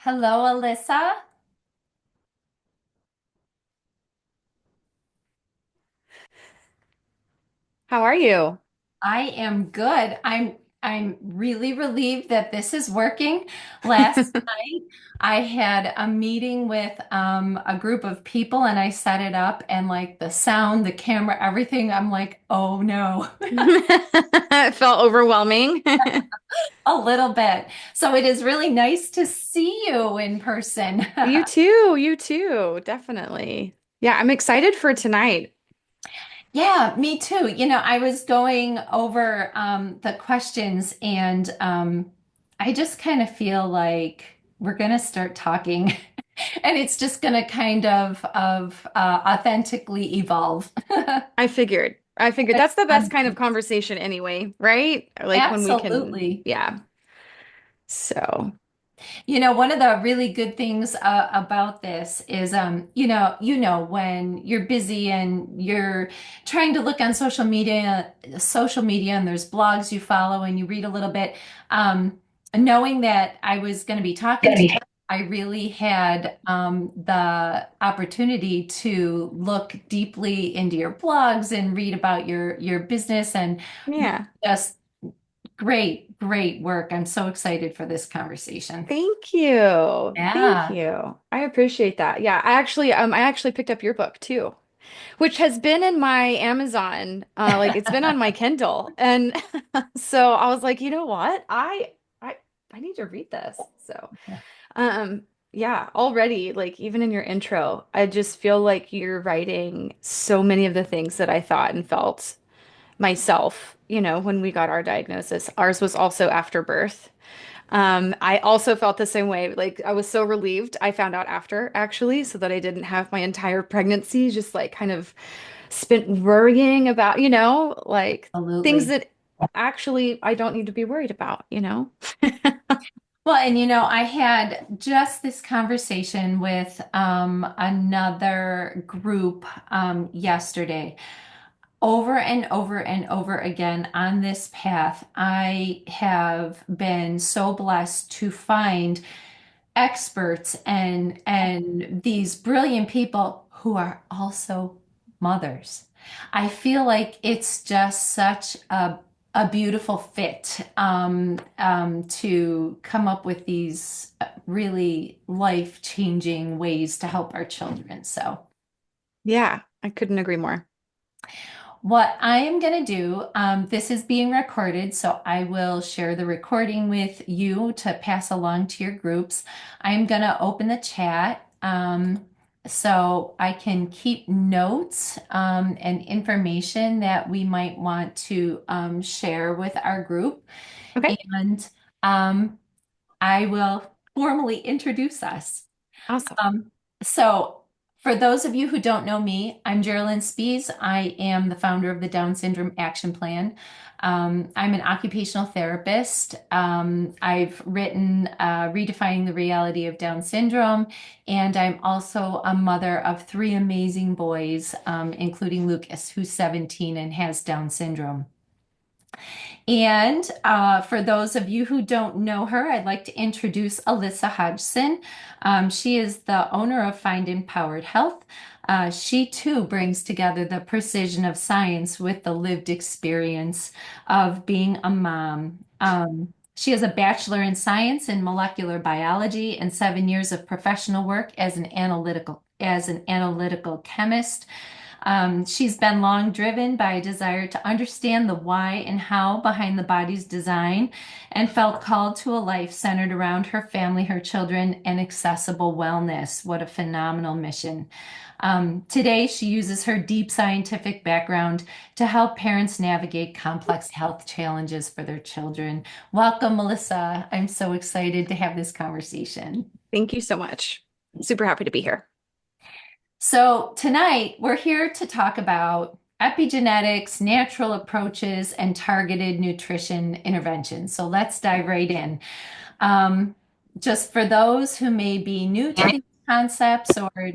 Hello, Alyssa. How are you? I am good. I'm really relieved that this is working. Last night, I had a meeting with a group of people and I set it up and like the sound, the camera, everything. I'm like, oh no, It felt overwhelming. a little bit. So it is really nice to see you in person. You too, definitely. Yeah, I'm excited for tonight. Yeah, me too. I was going over the questions and I just kind of feel like we're going to start talking and it's just going to kind of authentically evolve. I figured But, that's the best kind of conversation anyway, right? Like when we can, absolutely. yeah. So, One of the really good things about this is, when you're busy and you're trying to look on social media, and there's blogs you follow and you read a little bit, knowing that I was going to be talking to you, I really had the opportunity to look deeply into your blogs and read about your business and yeah. just great, great work. I'm so excited for this conversation. Thank you. Thank Yeah. you. I appreciate that. Yeah, I actually picked up your book too, which has been in my Amazon, like it's been on my Kindle. And so I was like, you know what? I need to read this. So, um, yeah, already, like even in your intro, I just feel like you're writing so many of the things that I thought and felt myself, when we got our diagnosis. Ours was also after birth. I also felt the same way. Like I was so relieved I found out after, actually, so that I didn't have my entire pregnancy just like kind of spent worrying about, like things Absolutely. that actually I don't need to be worried about. Well, and I had just this conversation with another group yesterday. Over and over and over again on this path, I have been so blessed to find experts and these brilliant people who are also mothers. I feel like it's just such a beautiful fit to come up with these really life-changing ways to help our children. So. Yeah, I couldn't agree more. What I am going to do, this is being recorded, so I will share the recording with you to pass along to your groups. I'm going to open the chat so I can keep notes and information that we might want to share with our group. Okay, And um, I will formally introduce us. awesome. Um, so, for those of you who don't know me, I'm Geralyn Spiesz. I am the founder of the Down Syndrome Action Plan. I'm an occupational therapist. I've written Redefining the Reality of Down Syndrome, and I'm also a mother of three amazing boys, including Lucas, who's 17 and has Down syndrome. And for those of you who don't know her, I'd like to introduce Alissa Hodgson. She is the owner of Find Empowered Health. She too brings together the precision of science with the lived experience of being a mom. She has a bachelor in science and molecular biology and 7 years of professional work as an analytical chemist. She's been long driven by a desire to understand the why and how behind the body's design and felt called to a life centered around her family, her children, and accessible wellness. What a phenomenal mission. Today, she uses her deep scientific background to help parents navigate complex health challenges for their children. Welcome, Melissa. I'm so excited to have this conversation. Thank you so much. Super happy to be here. So, tonight we're here to talk about epigenetics, natural approaches, and targeted nutrition interventions. So, let's dive right in. Um, just for those who may be new to these concepts, or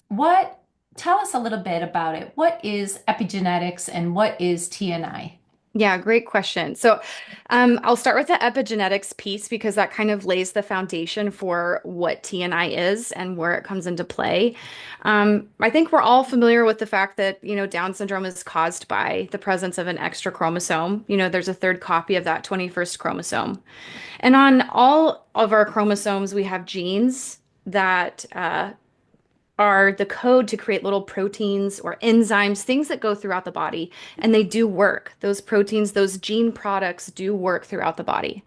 what, tell us a little bit about it. What is epigenetics and what is TNI? Yeah, great question. So, I'll start with the epigenetics piece because that kind of lays the foundation for what TNI is and where it comes into play. I think we're all familiar with the fact that, Down syndrome is caused by the presence of an extra chromosome. There's a third copy of that 21st chromosome. And on all of our chromosomes, we have genes that are the code to create little proteins or enzymes, things that go throughout the body, and they do work. Those proteins, those gene products do work throughout the body.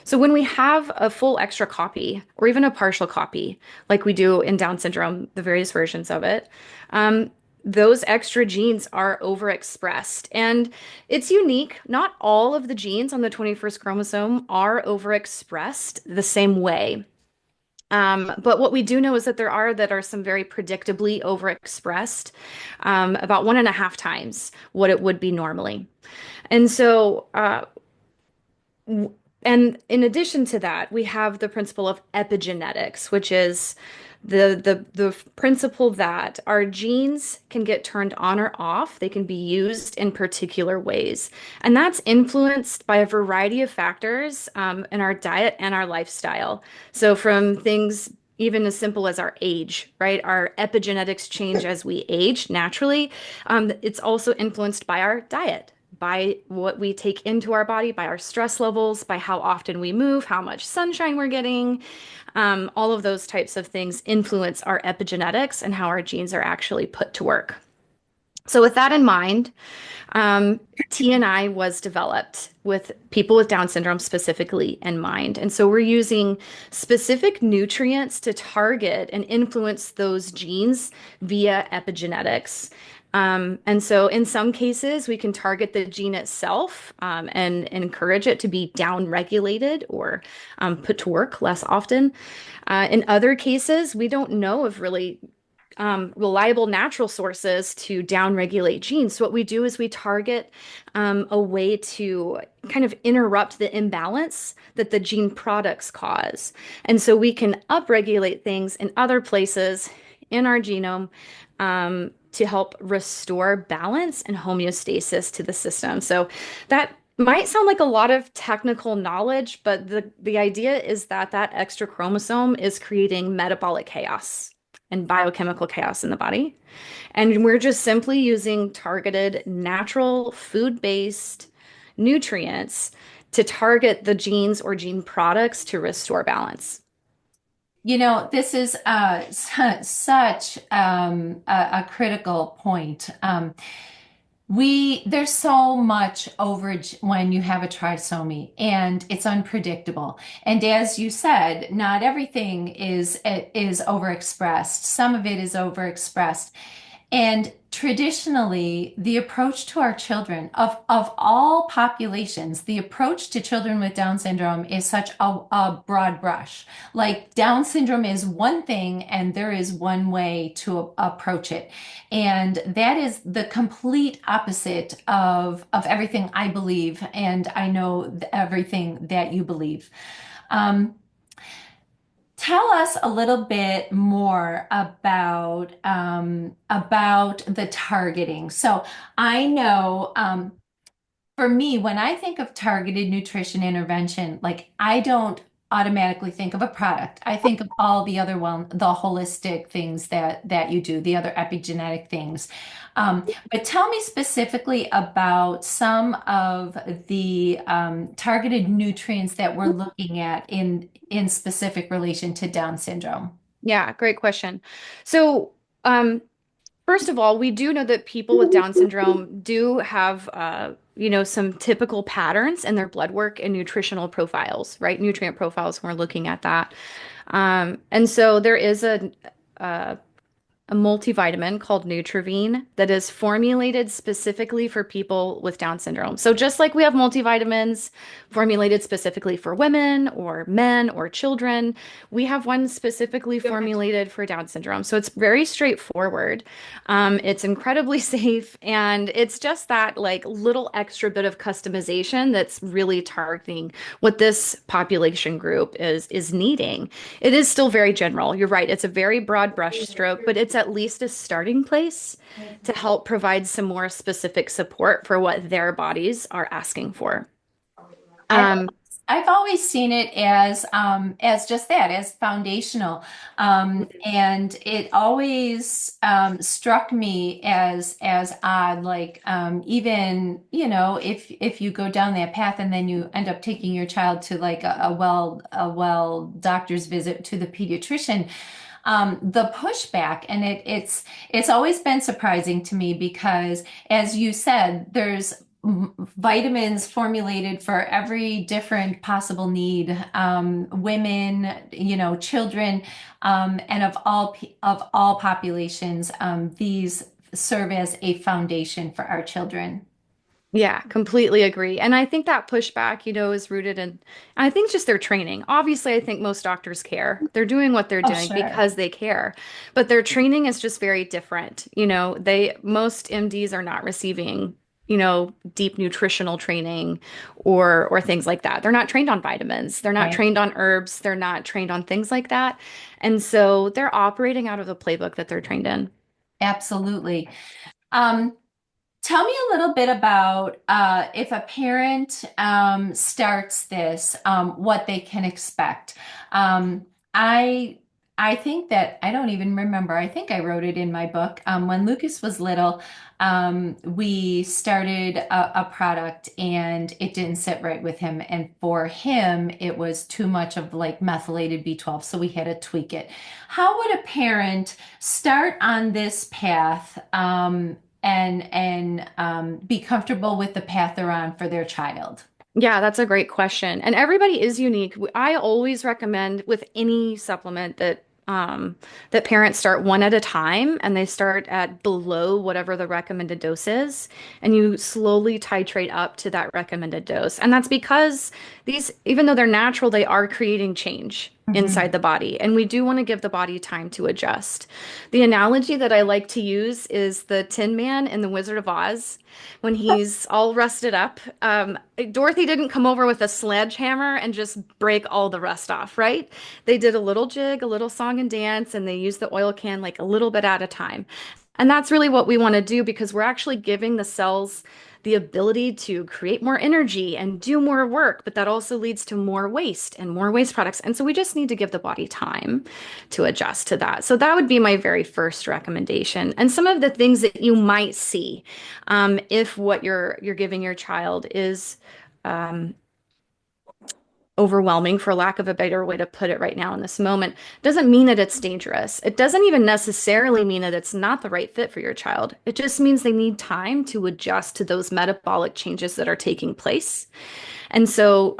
So when we have a full extra copy or even a partial copy, like we do in Down syndrome, the various versions of it, those extra genes are overexpressed. And it's unique. Not all of the genes on the 21st chromosome are overexpressed the same way. But what we do know is that there are that are some very predictably overexpressed, about 1.5 times what it would be normally. And so, and in addition to that, we have the principle of epigenetics, which is the principle that our genes can get turned on or off. They can be used in particular ways, and that's influenced by a variety of factors in our diet and our lifestyle. So from things even as simple as our age, right? Our epigenetics change as we age naturally. It's also influenced by our diet, by what we take into our body, by our stress levels, by how often we move, how much sunshine we're getting. All of those types of things influence our epigenetics and how our genes are actually put to work. So, with that in mind, TNI was developed with people with Down syndrome specifically in mind. And so we're using specific nutrients to target and influence those genes via epigenetics. And so in some cases, we can target the gene itself and encourage it to be down regulated or put to work less often. In other cases, we don't know of really reliable natural sources to downregulate genes. So what we do is we target a way to kind of interrupt the imbalance that the gene products cause. And so we can upregulate things in other places in our genome to help restore balance and homeostasis to the system. So that might sound like a lot of technical knowledge, but the idea is that that extra chromosome is creating metabolic chaos and biochemical chaos in the body. And we're just simply using targeted natural food-based nutrients to target the genes or gene products to restore balance. This is such a critical point. There's so much overage when you have a trisomy, and it's unpredictable. And as you said, not everything is overexpressed. Some of it is overexpressed. And traditionally, the approach to our children, of all populations, the approach to children with Down syndrome is such a broad brush. Like Down syndrome is one thing, and there is one way to approach it. And that is the complete opposite of everything I believe, and I know everything that you believe. Um, Tell us a little bit more about the targeting. So I know for me, when I think of targeted nutrition intervention, like I don't automatically think of a product. I think of all the other the holistic things that you do, the other epigenetic things. But tell me specifically about some of the targeted nutrients that we're looking at in specific relation to Down syndrome. Yeah, great question. So, first of all, we do know that people with Down syndrome do have, some typical patterns in their blood work and nutritional profiles, right? Nutrient profiles when we're looking at that. And so there is a multivitamin called Nutravine that is formulated specifically for people with Down syndrome. So just like we have multivitamins formulated specifically for women or men or children, we have one specifically formulated for Down syndrome. So it's very straightforward. It's incredibly safe, and it's just that like little extra bit of customization that's really targeting what this population group is needing. It is still very general. You're right. It's a very broad brush stroke, but it's at least a starting place to help provide some more specific support for what their bodies are asking for. I've Um, I've always seen it as just that, as foundational. And it always struck me as odd, like even, if you go down that path and then you end up taking your child to like a well doctor's visit to the pediatrician, the pushback, and it's always been surprising to me because, as you said, there's vitamins formulated for every different possible need, women, children, and of all populations, these serve as a foundation for our children. Yeah, completely agree. And I think that pushback, is rooted in, I think just their training. Obviously, I think most doctors care. They're doing what they're Oh, doing sure. because they care. But their training is just very different. Most MDs are not receiving, deep nutritional training or things like that. They're not trained on vitamins. They're not Right. trained on herbs. They're not trained on things like that. And so they're operating out of the playbook that they're trained in. Absolutely. Um, Tell me a little bit about if a parent starts this, what they can expect. Um, I I think that I don't even remember. I think I wrote it in my book. When Lucas was little, we started a product and it didn't sit right with him. And for him, it was too much of like methylated B12, so we had to tweak it. How would a parent start on this path? And be comfortable with the path they're on for their child. Yeah, that's a great question. And everybody is unique. I always recommend with any supplement that parents start one at a time and they start at below whatever the recommended dose is, and you slowly titrate up to that recommended dose. And that's because these, even though they're natural, they are creating change inside Mhm. the body, and we do want to give the body time to adjust. The analogy that I like to use is the Tin Man in The Wizard of Oz when he's all rusted up. Dorothy didn't come over with a sledgehammer and just break all the rust off, right? They did a little jig, a little song and dance, and they used the oil can like a little bit at a time. And that's really what we want to do because we're actually giving the cells the ability to create more energy and do more work, but that also leads to more waste and more waste products. And so we just need to give the body time to adjust to that. So that would be my very first recommendation. And some of the things that you might see if what you're giving your child is um, overwhelming, for lack of a better way to put it right now in this moment, doesn't mean that it's dangerous. It doesn't even necessarily mean that it's not the right fit for your child. It just means they need time to adjust to those metabolic changes that are taking place. And so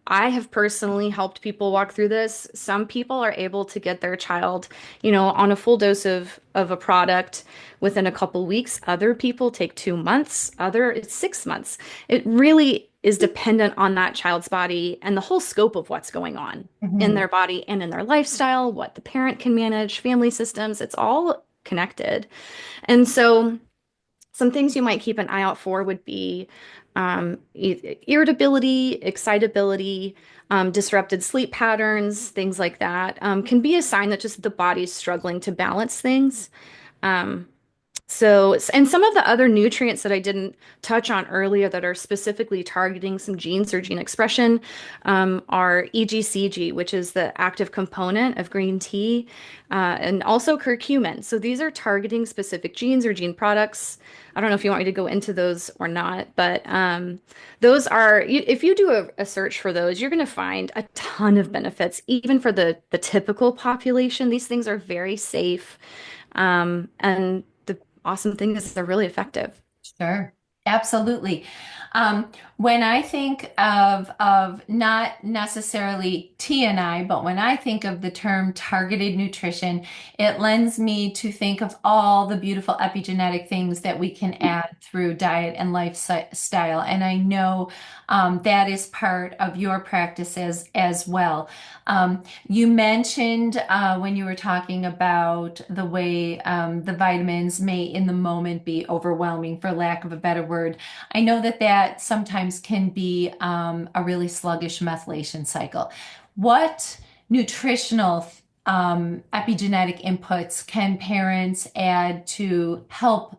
I have personally helped people walk through this. Some people are able to get their child, on a full dose of a product within a couple weeks. Other people take 2 months, other it's 6 months. It really is dependent on that child's body and the whole scope of what's going on in Mhm. their body and in their lifestyle, what the parent can manage, family systems. It's all connected. And so some things you might keep an eye out for would be irritability, excitability, disrupted sleep patterns, things like that, can be a sign that just the body's struggling to balance things. Um, and some of the other nutrients that I didn't touch on earlier that are specifically targeting some genes or gene expression are EGCG, which is the active component of green tea, and also curcumin. So these are targeting specific genes or gene products. I don't know if you want me to go into those or not, but those are, if you do a search for those, you're going to find a ton of benefits, even for the typical population. These things are very safe. And the awesome thing is they're really effective. Sure, absolutely. When I think of not necessarily T and I, but when I think of the term targeted nutrition, it lends me to think of all the beautiful epigenetic things that we can add through diet and lifestyle. And I know that is part of your practices as well. You mentioned when you were talking about the way the vitamins may in the moment be overwhelming, for lack of a better word. I know that that sometimes can be a really sluggish methylation cycle. What nutritional epigenetic inputs can parents add to help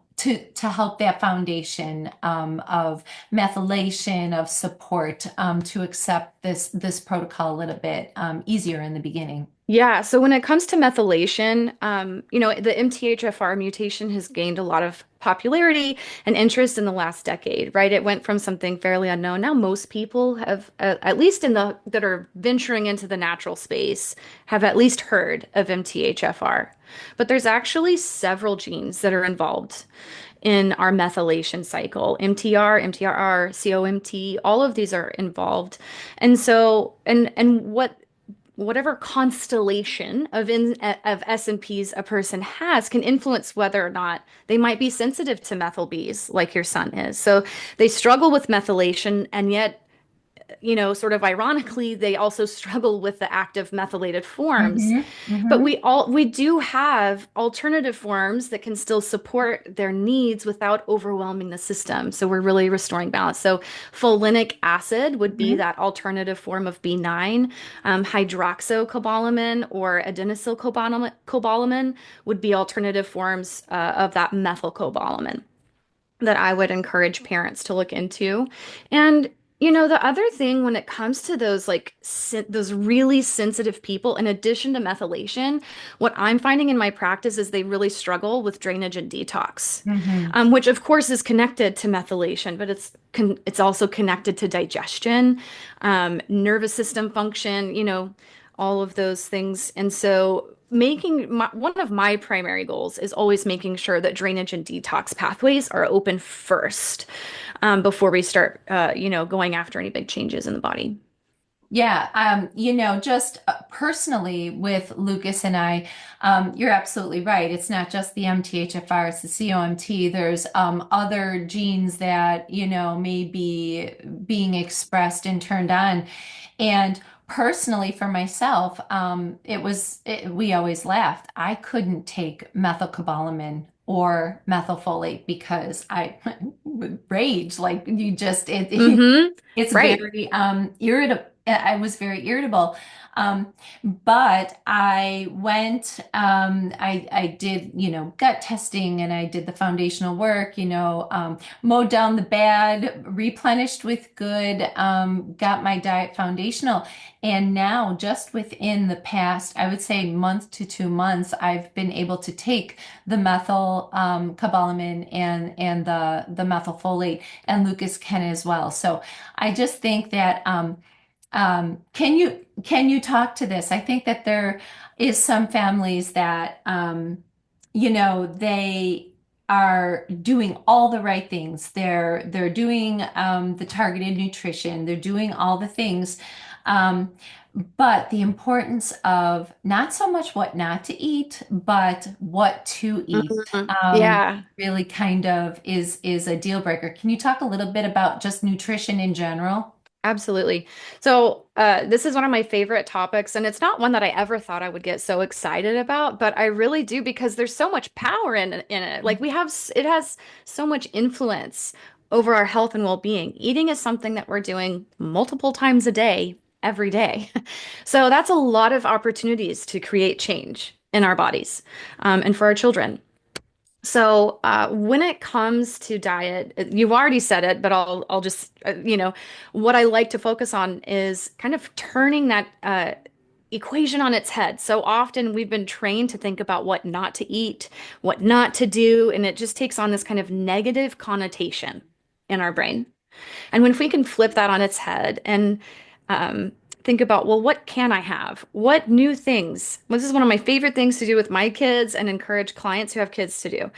that foundation of methylation of support to accept this protocol a little bit easier in the beginning? Yeah, so when it comes to methylation, the MTHFR mutation has gained a lot of popularity and interest in the last decade, right? It went from something fairly unknown. Now most people have, at least in the that are venturing into the natural space, have at least heard of MTHFR. But there's actually several genes that are involved in our methylation cycle. MTR, MTRR, COMT, all of these are involved. And so, and whatever constellation of S&Ps a person has can influence whether or not they might be sensitive to methyl Bs like your son is. So they struggle with methylation, and yet, sort of ironically, they also struggle with the active methylated forms. Hmm. But Hmm. we do have alternative forms that can still support their needs without overwhelming the system. So we're really restoring balance. So folinic acid would be Hmm. that alternative form of B9. Hydroxocobalamin or adenosylcobalamin would be alternative forms of that methylcobalamin that I would encourage parents to look into. And the other thing when it comes to those those really sensitive people, in addition to methylation, what I'm finding in my practice is they really struggle with drainage and detox, Hmm. which of course is connected to methylation, but it's also connected to digestion, nervous system function, all of those things. And so one of my primary goals is always making sure that drainage and detox pathways are open first, before we start, going after any big changes in the body. Yeah, just personally with Lucas and I, you're absolutely right. It's not just the MTHFR, it's the COMT. There's other genes that, may be being expressed and turned on. And personally, for myself, we always laughed. I couldn't take methylcobalamin or methylfolate because I would rage. Like you just, Mm-hmm. it's Right. very irritable. I was very irritable. But I went, I did, gut testing and I did the foundational work, mowed down the bad, replenished with good, got my diet foundational. And now, just within the past, I would say month to 2 months, I've been able to take the methyl cobalamin and the methylfolate, and Lucas can as well. So I just think that can you talk to this? I think that there is some families that they are doing all the right things. They're doing the targeted nutrition. They're doing all the things. Um, but the importance of not so much what not to eat, but what to eat, Mhm. Yeah. really kind of is a deal breaker. Can you talk a little bit about just nutrition in general? Absolutely. So, this is one of my favorite topics, and it's not one that I ever thought I would get so excited about, but I really do because there's so much power in it. Like it has so much influence over our health and well-being. Eating is something that we're doing multiple times a day, every day. So that's a lot of opportunities to create change in our bodies, and for our children. So, when it comes to diet, you've already said it, but I'll just, what I like to focus on is kind of turning that equation on its head. So often we've been trained to think about what not to eat, what not to do, and it just takes on this kind of negative connotation in our brain. And when if we can flip that on its head and um, think about, well, what can I have? What new things? Well, this is one of my favorite things to do with my kids and encourage clients who have kids to do.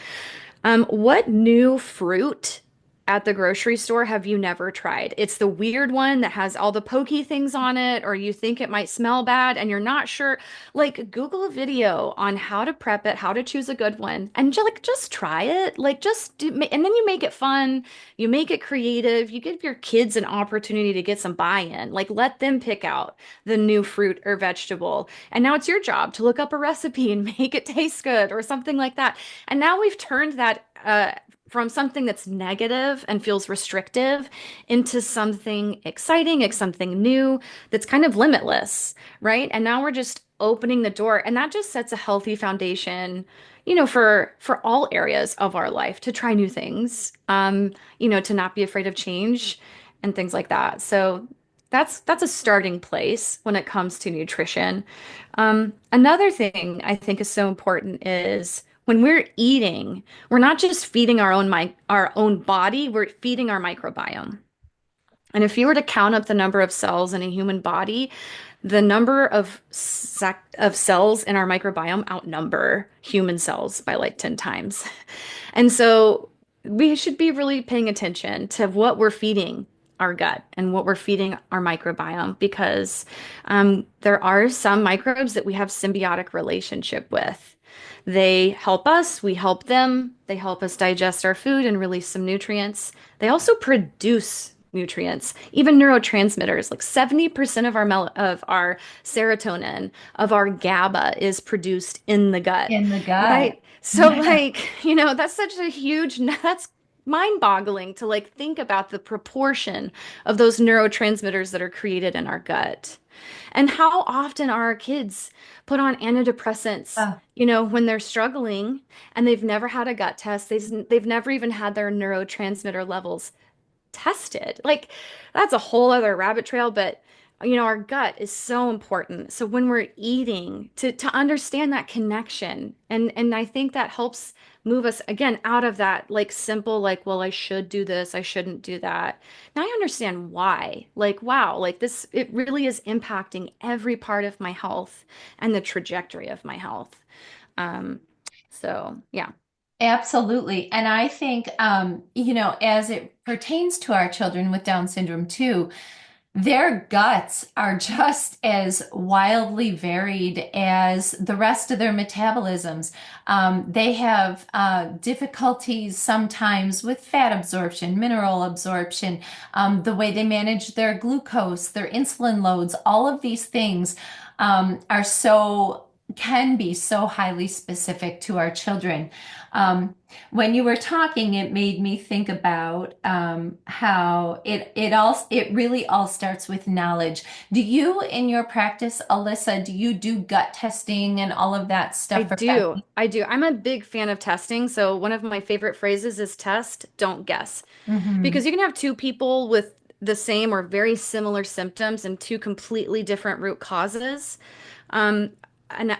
What new fruit at the grocery store have you never tried? It's the weird one that has all the pokey things on it, or you think it might smell bad and you're not sure. Like, Google a video on how to prep it, how to choose a good one, and just try it. Like, just do, and then you make it fun, you make it creative, you give your kids an opportunity to get some buy-in. Like, let them pick out the new fruit or vegetable. And now it's your job to look up a recipe and make it taste good or something like that. And now we've turned that from something that's negative and feels restrictive into something exciting, something new that's kind of limitless, right? And now we're just opening the door, and that just sets a healthy foundation, for all areas of our life to try new things, to not be afraid of change and things like that. So that's a starting place when it comes to nutrition. Another thing I think is so important is when we're eating, we're not just feeding our own body, we're feeding our microbiome. And if you were to count up the number of cells in a human body, the number of cells in our microbiome outnumber human cells by like 10 times. And so we should be really paying attention to what we're feeding our gut and what we're feeding our microbiome, because there are some microbes that we have symbiotic relationship with. They help us, we help them. They help us digest our food and release some nutrients. They also produce nutrients, even neurotransmitters. Like 70% of our serotonin, of our GABA is produced in the gut, In the gut. right? So like, that's such a huge, that's mind-boggling to like think about the proportion of those neurotransmitters that are created in our gut. And how often are our kids put on antidepressants, Oh, when they're struggling and they've never had a gut test. They've never even had their neurotransmitter levels tested. Like that's a whole other rabbit trail, but our gut is so important. So when we're eating, to understand that connection, and I think that helps move us again out of that like simple like, well, I should do this, I shouldn't do that. Now I understand why. Like, wow, like this, it really is impacting every part of my health and the trajectory of my health. Um, so yeah. absolutely. And I think, as it pertains to our children with Down syndrome too, their guts are just as wildly varied as the rest of their metabolisms. They have difficulties sometimes with fat absorption, mineral absorption, the way they manage their glucose, their insulin loads, all of these things are so can be so highly specific to our children. When you were talking, it made me think about how it really all starts with knowledge. Do you, in your practice, Alyssa, do you do gut testing and all of that I stuff for do. family? I do. I'm a big fan of testing. So one of my favorite phrases is test, don't guess. Hmm. Because you can have two people with the same or very similar symptoms and two completely different root causes. Um,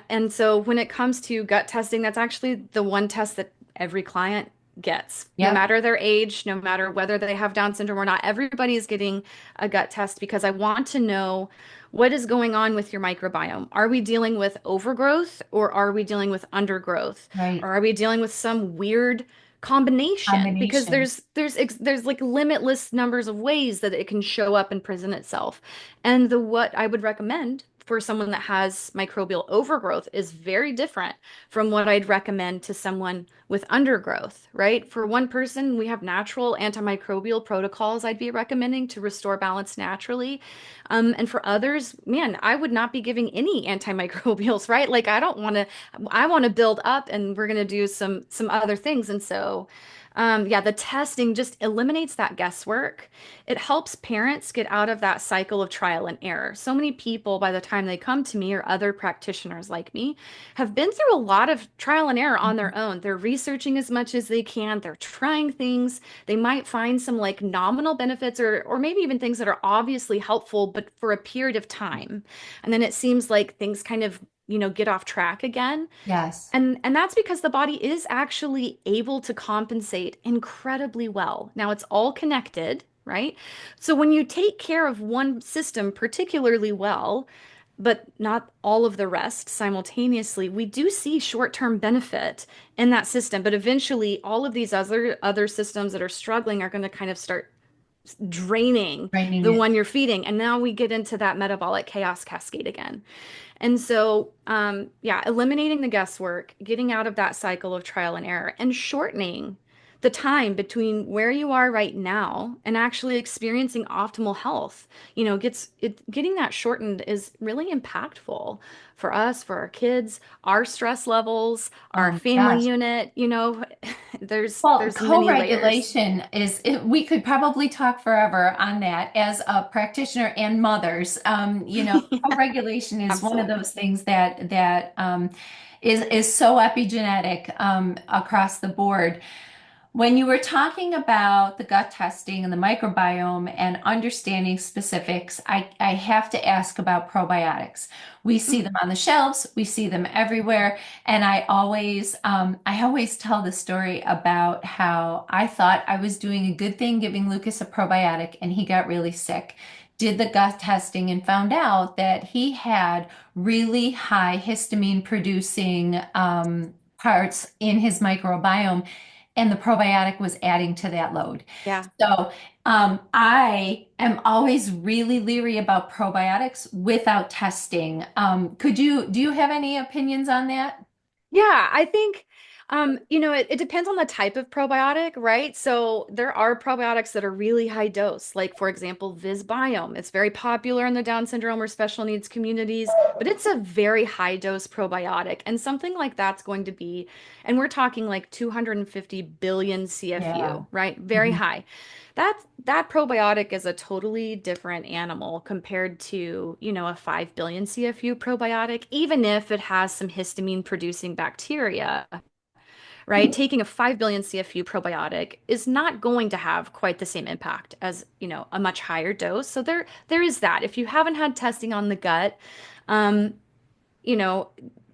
and so when it comes to gut testing, that's actually the one test that every client gets, no Yep, matter their age, no matter whether they have Down syndrome or not. Everybody is getting a gut test because I want to know what is going on with your microbiome. Are we dealing with overgrowth or are we dealing with undergrowth? Or right. are we dealing with some weird combination? Because Combination. there's like limitless numbers of ways that it can show up and present itself. And the what I would recommend for someone that has microbial overgrowth is very different from what I'd recommend to someone with undergrowth, right? For one person, we have natural antimicrobial protocols I'd be recommending to restore balance naturally. And for others, man, I would not be giving any antimicrobials, right? Like I want to build up and we're going to do some other things. And so, yeah, the testing just eliminates that guesswork. It helps parents get out of that cycle of trial and error. So many people, by the time they come to me or other practitioners like me, have been through a lot of trial and error on their own. They're researching as much as they can. They're trying things. They might find some like nominal benefits or maybe even things that are obviously helpful, but for a period of time. And then it seems like things kind of, get off track again. Yes. And that's because the body is actually able to compensate incredibly well. Now it's all connected, right? So when you take care of one system particularly well, but not all of the rest simultaneously, we do see short-term benefit in that system. But eventually, all of these other systems that are struggling are going to kind of start draining Training the it. one you're feeding. And now we get into that metabolic chaos cascade again. And so, yeah, eliminating the guesswork, getting out of that cycle of trial and error, and shortening the time between where you are right now and actually experiencing optimal health, getting that shortened is really impactful for us, for our kids, our stress levels, Oh our my family gosh. unit, Well, there's many layers. co-regulation we could probably talk forever on that as a practitioner and mothers. Yeah, Co-regulation is one of absolutely. those things that is so epigenetic across the board. When you were talking about the gut testing and the microbiome and understanding specifics, I have to ask about probiotics. We see Mm, them on the shelves, we see them everywhere, and I always tell the story about how I thought I was doing a good thing giving Lucas a probiotic, and he got really sick. Did the gut testing and found out that he had really high histamine producing parts in his microbiome and the probiotic was adding to that load. yeah. So I am always really leery about probiotics without testing. Do you have any opinions on that? Yeah, I think it depends on the type of probiotic, right? So there are probiotics that are really high dose, like for example, Visbiome. It's very popular in the Down syndrome or special needs communities, but it's a very high dose probiotic. And something like that's going to be, and we're talking like 250 billion Yeah. CFU, right? Very Mhm. high. That probiotic is a totally different animal compared to, a 5 billion CFU probiotic, even if it has some histamine producing bacteria, right? Taking a 5 billion CFU probiotic is not going to have quite the same impact as, a much higher dose. So there is that. If you haven't had testing on the gut, um, you know,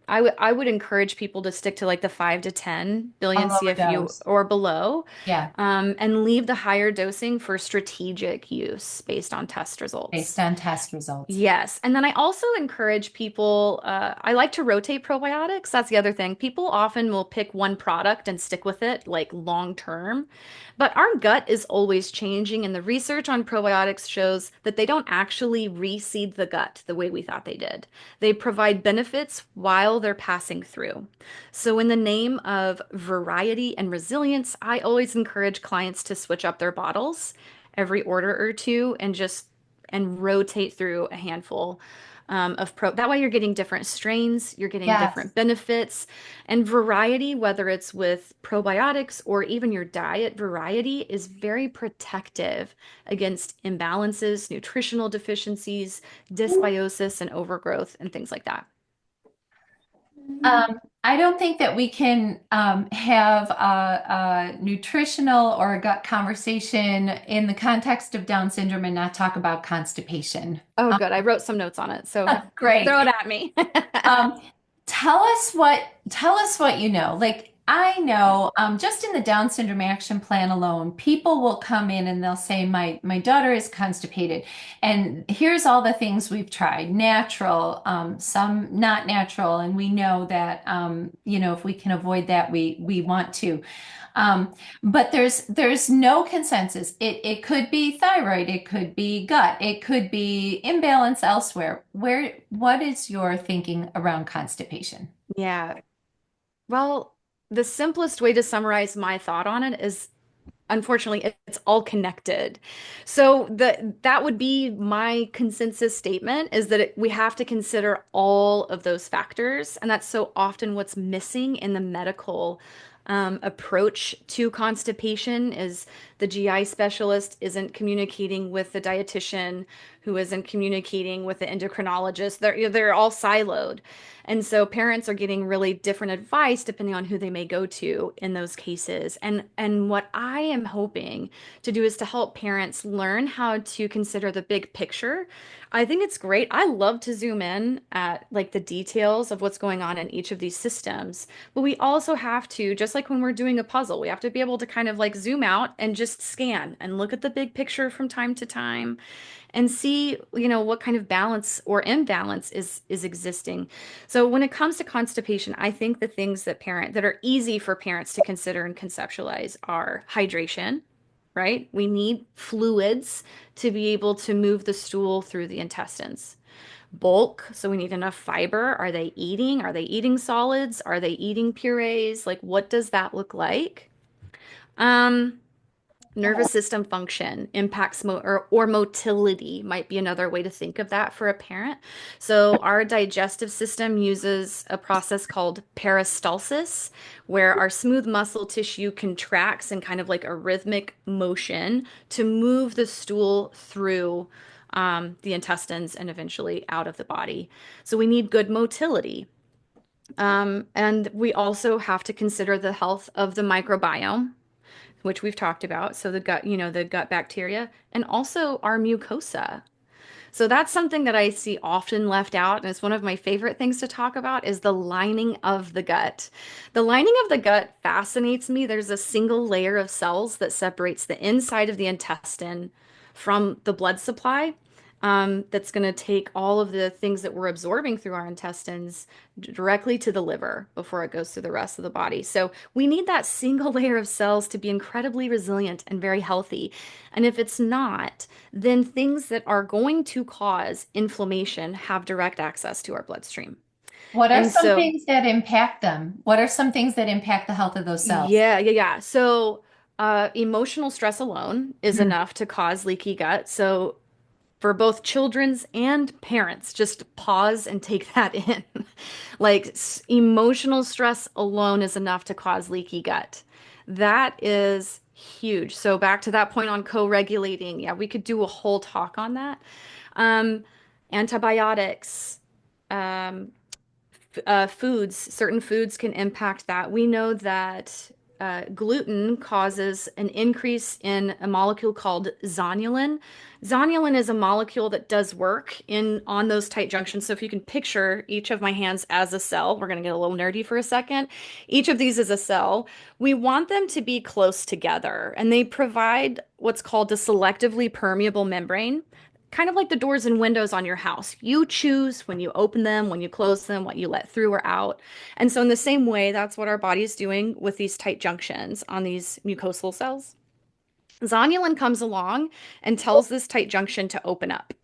I would encourage people to stick to like the 5 to 10 A billion lower CFU dose. or below, Yeah, and leave the higher dosing for strategic use based on test based results. on test results. Yes. And then I also encourage people, I like to rotate probiotics. That's the other thing. People often will pick one product and stick with it like long term. But our gut is always changing, and the research on probiotics shows that they don't actually reseed the gut the way we thought they did. They provide benefits while they're passing through. So, in the name of variety and resilience, I always encourage clients to switch up their bottles every order or two and rotate through a handful of pro. That way, you're getting different strains, you're getting Yes. different benefits, and variety, whether it's with probiotics or even your diet variety, is very protective against imbalances, nutritional deficiencies, dysbiosis, and overgrowth, and things like that. I don't think that we can have a nutritional or a gut conversation in the context of Down syndrome and not talk about constipation. Oh, good. I wrote some notes on it, so Great. throw it at me. Um, tell us what you know. Like I know, just in the Down syndrome action plan alone, people will come in and they'll say, my daughter is constipated, and here's all the things we've tried, natural, some not natural, and we know that if we can avoid that, we want to. Um, but there's no consensus. It could be thyroid, it could be gut, it could be imbalance elsewhere. What is your thinking around constipation? Yeah. Well, the simplest way to summarize my thought on it is unfortunately it's all connected. So that would be my consensus statement is that we have to consider all of those factors, and that's so often what's missing in the medical approach to constipation is the GI specialist isn't communicating with the dietitian who isn't communicating with the endocrinologist. They're all siloed. And so parents are getting really different advice depending on who they may go to in those cases. And what I am hoping to do is to help parents learn how to consider the big picture. I think it's great. I love to zoom in at like the details of what's going on in each of these systems. But we also have to, just like when we're doing a puzzle, we have to be able to kind of like zoom out and just scan and look at the big picture from time to time and see, what kind of balance or imbalance is existing. So when it comes to constipation, I think the things that are easy for parents to consider and conceptualize are hydration, right? We need fluids to be able to move the stool through the intestines. Bulk, so we need enough fiber. Are they eating? Are they eating solids? Are they eating purees? Like, what does that look like? Um, Nervous system function impacts or motility might be another way to think of that for a parent. So our digestive system uses a process called peristalsis, where our smooth muscle tissue contracts in kind of like a rhythmic motion to move the stool through the intestines and eventually out of the body. So we need good motility. And we also have to consider the health of the microbiome, which we've talked about. So the gut, the gut bacteria, and also our mucosa. So that's something that I see often left out, and it's one of my favorite things to talk about is the lining of the gut. The lining of the gut fascinates me. There's a single layer of cells that separates the inside of the intestine from the blood supply. That's going to take all of the things that we're absorbing through our intestines directly to the liver before it goes through the rest of the body. So we need that single layer of cells to be incredibly resilient and very healthy. And if it's not, then things that are going to cause inflammation have direct access to our bloodstream. What are And some so, things that impact them? What are some things that impact the health of those cells? yeah. So, emotional stress alone is enough to cause leaky gut. So, for both children's and parents, just pause and take that in. Like, emotional stress alone is enough to cause leaky gut. That is huge. So, back to that point on co-regulating, yeah, we could do a whole talk on that. Um, Antibiotics, um, foods, certain foods can impact that. We know that gluten causes an increase in a molecule called zonulin. Zonulin is a molecule that does work in on those tight junctions. So if you can picture each of my hands as a cell, we're going to get a little nerdy for a second. Each of these is a cell. We want them to be close together, and they provide what's called a selectively permeable membrane, kind of like the doors and windows on your house. You choose when you open them, when you close them, what you let through or out. And so, in the same way, that's what our body is doing with these tight junctions on these mucosal cells. Zonulin comes along and tells this tight junction to open up.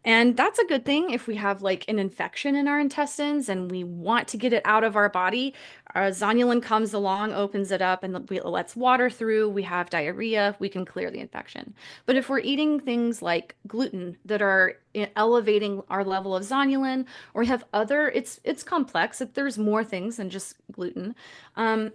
And that's a good thing if we have like an infection in our intestines and we want to get it out of our body. Our zonulin comes along, opens it up, and lets water through. We have diarrhea, we can clear the infection. But if we're eating things like gluten that are elevating our level of zonulin, or we have other, it's complex. If there's more things than just gluten. Um,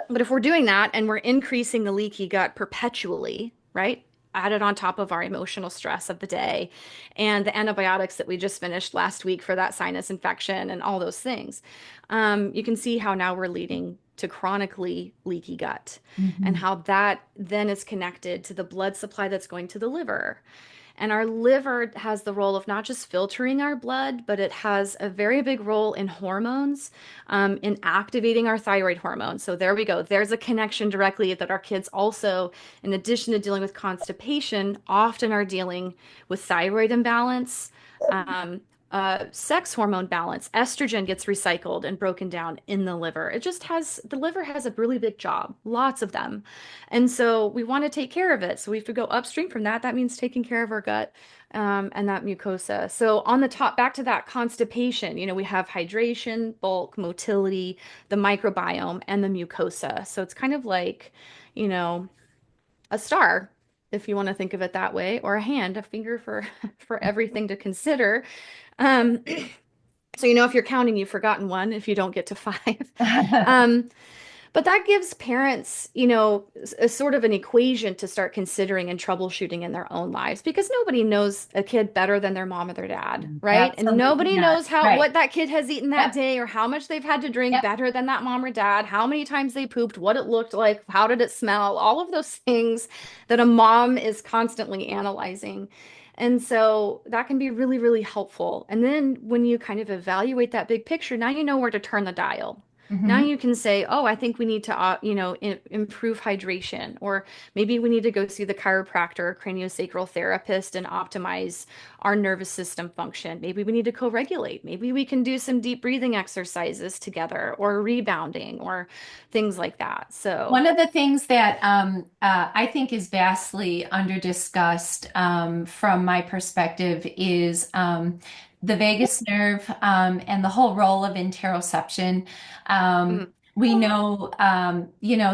but if we're doing that and we're increasing the leaky gut perpetually, right? Added on top of our emotional stress of the day and the antibiotics that we just finished last week for that sinus infection and all those things, you can see how now we're leading to chronically leaky gut and Mhm. how that then is connected to the blood supply that's going to the liver. And our liver has the role of not just filtering our blood, but it has a very big role in hormones, in activating our thyroid hormone. So there we go. There's a connection directly that our kids also, in addition to dealing with constipation, often are dealing with thyroid imbalance, um, sex hormone balance. Estrogen gets recycled and broken down in the liver. The liver has a really big job, lots of them. And so we want to take care of it. So we have to go upstream from that. That means taking care of our gut, and that mucosa. So on the top, back to that constipation, we have hydration, bulk, motility, the microbiome, and the mucosa. So it's kind of like, you know, a star, if you want to think of it that way, or a hand, a finger for for everything to consider. Um, so if you're counting, you've forgotten one if you don't get to five. Um, but that gives parents, a sort of an equation to start considering and troubleshooting in their own lives because nobody knows a kid better than their mom or their dad, right? And Absolutely nobody not. knows how Right. what that kid has eaten that Yep. day or how much they've had to drink Yep. better than that mom or dad, how many times they pooped, what it looked like, how did it smell, all of those things that a mom is constantly analyzing. And so that can be really, really helpful. And then when you kind of evaluate that big picture, now you know where to turn the dial. Now Hmm. you can say, oh, I think we need to, improve hydration, or maybe we need to go see the chiropractor or craniosacral therapist and optimize our nervous system function. Maybe we need to co-regulate. Maybe we can do some deep breathing exercises together, or rebounding, or things like that. So, One of the things that I think is vastly underdiscussed from my perspective is the vagus nerve and the whole role of interoception. Um, mm, We know,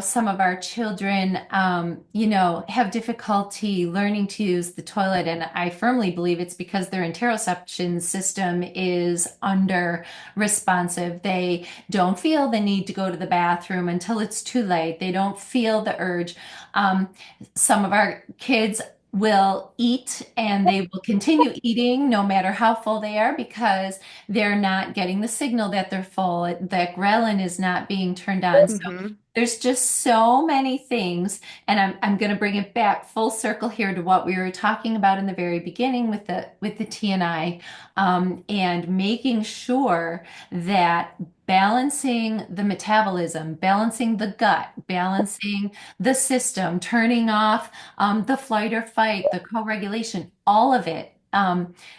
some of our children, have difficulty learning to use the toilet, and I firmly believe it's because their interoception system is under responsive. They don't feel the need to go to the bathroom until it's too late. They don't feel the urge. Um, some of our kids will eat and they will continue eating no matter how full they are because they're not getting the signal that they're full, that ghrelin is not being turned on. So Hmm. there's just so many things, and I'm going to bring it back full circle here to what we were talking about in the very beginning with the TNI, and making sure that balancing the metabolism, balancing the gut, balancing the system, turning off the flight or fight, the co-regulation, all of it.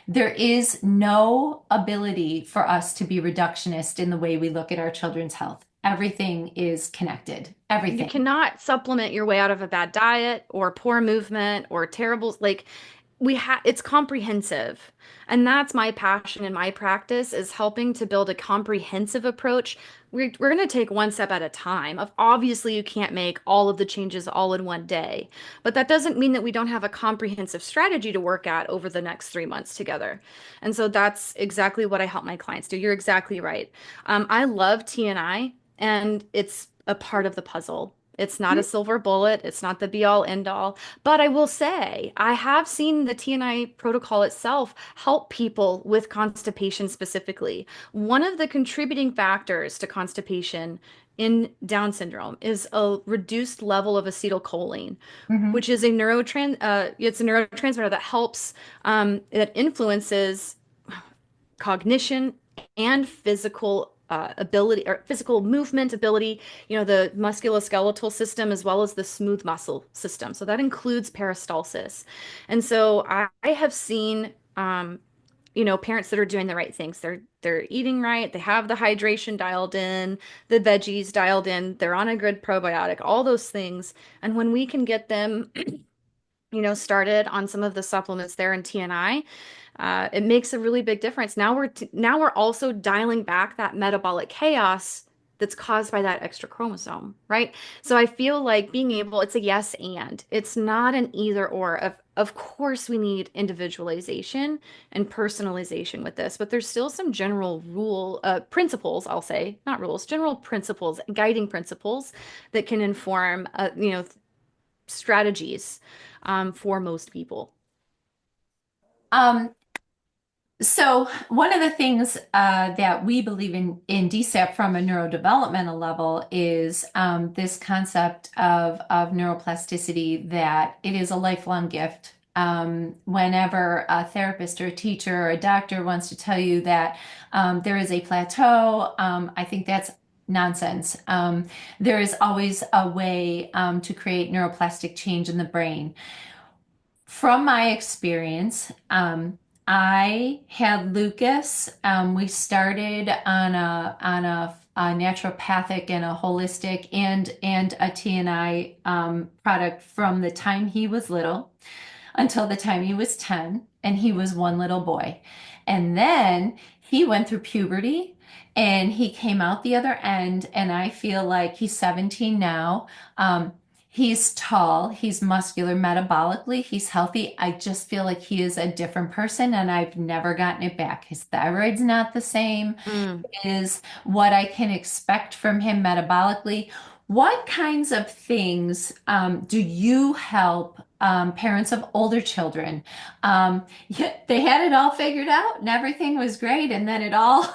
There is no ability for us to be reductionist in the way we look at our children's health. Everything is connected. You Everything. cannot supplement your way out of a bad diet or poor movement or terrible, like we have, it's comprehensive. And that's my passion in my practice is helping to build a comprehensive approach. We're going to take one step at a time. Obviously, you can't make all of the changes all in one day, but that doesn't mean that we don't have a comprehensive strategy to work at over the next 3 months together. And so that's exactly what I help my clients do. You're exactly right. I love TNI, and it's a part of the puzzle. It's not a silver bullet. It's not the be all end all. But I will say, I have seen the TNI protocol itself help people with constipation specifically. One of the contributing factors to constipation in Down syndrome is a reduced level of acetylcholine, Mhm. which is it's a neurotransmitter that helps that influences cognition and physical ability or physical movement ability, the musculoskeletal system as well as the smooth muscle system. So that includes peristalsis. And so I have seen parents that are doing the right things. They're eating right, they have the hydration dialed in, the veggies dialed in, they're on a good probiotic, all those things. And when we can get them started on some of the supplements there in TNI, it makes a really big difference. Now we're also dialing back that metabolic chaos that's caused by that extra chromosome, right? So I feel like being able, it's a yes and. It's not an either or. Of course, we need individualization and personalization with this, but there's still some general principles, I'll say, not rules, general principles, guiding principles that can inform, strategies for most people. Um, so one of the things that we believe in DSAP from a neurodevelopmental level is this concept of neuroplasticity, that it is a lifelong gift. Whenever a therapist or a teacher or a doctor wants to tell you that there is a plateau, I think that's nonsense. There is always a way to create neuroplastic change in the brain. From my experience, I had Lucas. We started on a naturopathic and a holistic and a TNI product from the time he was little until the time he was 10, and he was one little boy. And then he went through puberty and he came out the other end, and I feel like he's 17 now. He's tall, he's muscular metabolically, he's healthy. I just feel like he is a different person, and I've never gotten it back. His thyroid's not the same, Mm. is what I can expect from him metabolically. What kinds of things do you help parents of older children? Yeah, they had it all figured out and everything was great, and then it all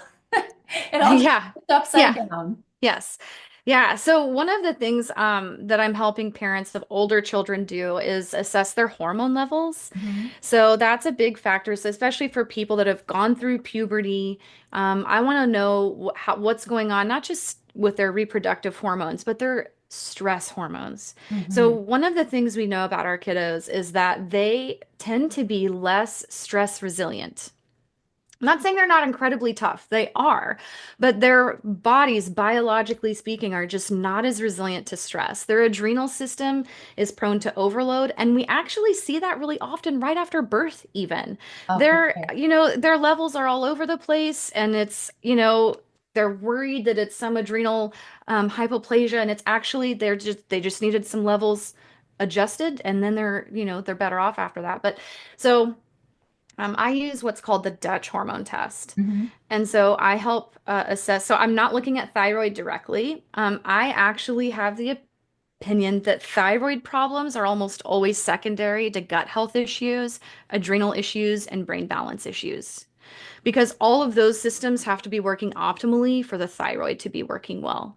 it all just Yeah. flipped upside Yeah. down. Yes. Yeah. So one of the things that I'm helping parents of older children do is assess their hormone levels. Mhm. So that's a big factor. So especially for people that have gone through puberty, I want to know what's going on, not just with their reproductive hormones, but their stress hormones. So Mhm. one of the things we know about our kiddos is that they tend to be less stress resilient. I'm not saying they're not incredibly tough. They are, but their bodies, biologically speaking, are just not as resilient to stress. Their adrenal system is prone to overload, and we actually see that really often right after birth, even. Okay. Their levels are all over the place, and it's. they're worried that it's some adrenal hypoplasia, and it's actually they just needed some levels adjusted, and then they're better off after that. But so I use what's called the Dutch hormone test. Hmm. And so I help assess. So I'm not looking at thyroid directly. I actually have the opinion that thyroid problems are almost always secondary to gut health issues, adrenal issues, and brain balance issues, because all of those systems have to be working optimally for the thyroid to be working well.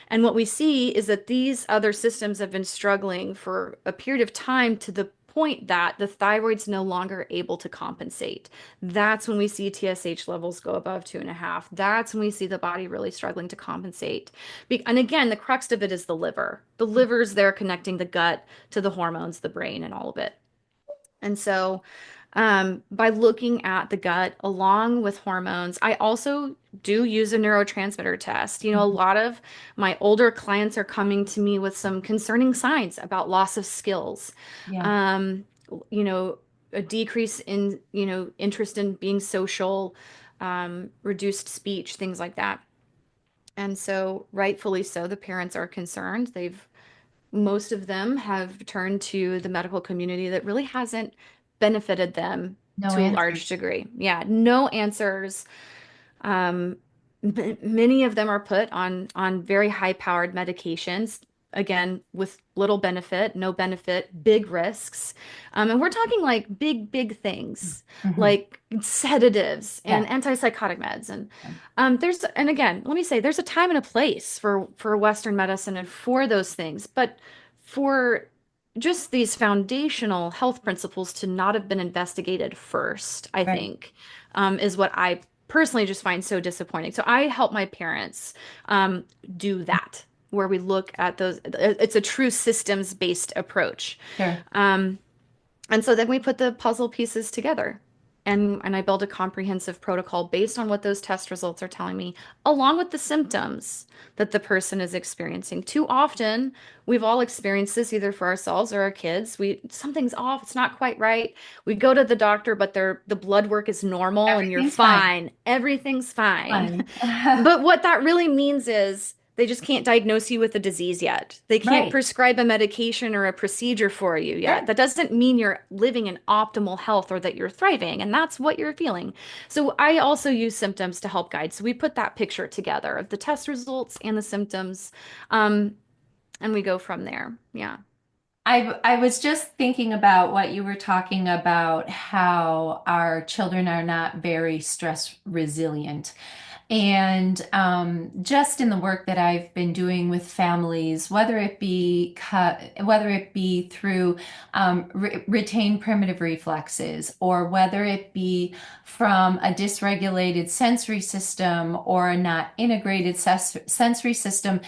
And what we see is that these other systems have been struggling for a period of time to the point that the thyroid's no longer able to compensate. That's when we see TSH levels go above 2.5. That's when we see the body really struggling to compensate. And again, the crux of it is the liver. The liver's there connecting the gut to the hormones, the brain, and all of it. And so, by looking at the gut along with hormones, I also do use a neurotransmitter test. A lot of my older clients are coming to me with some concerning signs about loss of skills, Yeah. um, you know, a decrease in, interest in being social, reduced speech, things like that. And so, rightfully so, the parents are concerned. Most of them have turned to the medical community that really hasn't benefited them No to a large answers. degree. Yeah, no answers. Um, Many of them are put on very high-powered medications, again, with little benefit, no benefit, big risks. And we're talking like big, big things, Hmm. like sedatives and Yeah. antipsychotic meds. And again, let me say, there's a time and a place for Western medicine and for those things, but for just these foundational health principles to not have been investigated first, I Right. think, is what I personally just find so disappointing. So I help my parents do that, where we look at those. It's a true systems-based approach. Sure. Um, and so then we put the puzzle pieces together. And I build a comprehensive protocol based on what those test results are telling me, along with the symptoms that the person is experiencing. Too often, we've all experienced this either for ourselves or our kids. Something's off, it's not quite right. We go to the doctor, but the blood work is normal and you're Everything's fine. fine. Everything's fine. Fine. But what that really means is they just can't diagnose you with a disease yet. They can't Right. prescribe a medication or a procedure for you yet. Sure. That doesn't mean you're living in optimal health or that you're thriving, and that's what you're feeling. So I also use symptoms to help guide. So we put that picture together of the test results and the symptoms, um, and we go from there. Yeah. I was just thinking about what you were talking about, how our children are not very stress resilient. And just in the work that I've been doing with families, whether it be through retained primitive reflexes, or whether it be from a dysregulated sensory system or a not integrated sensory system,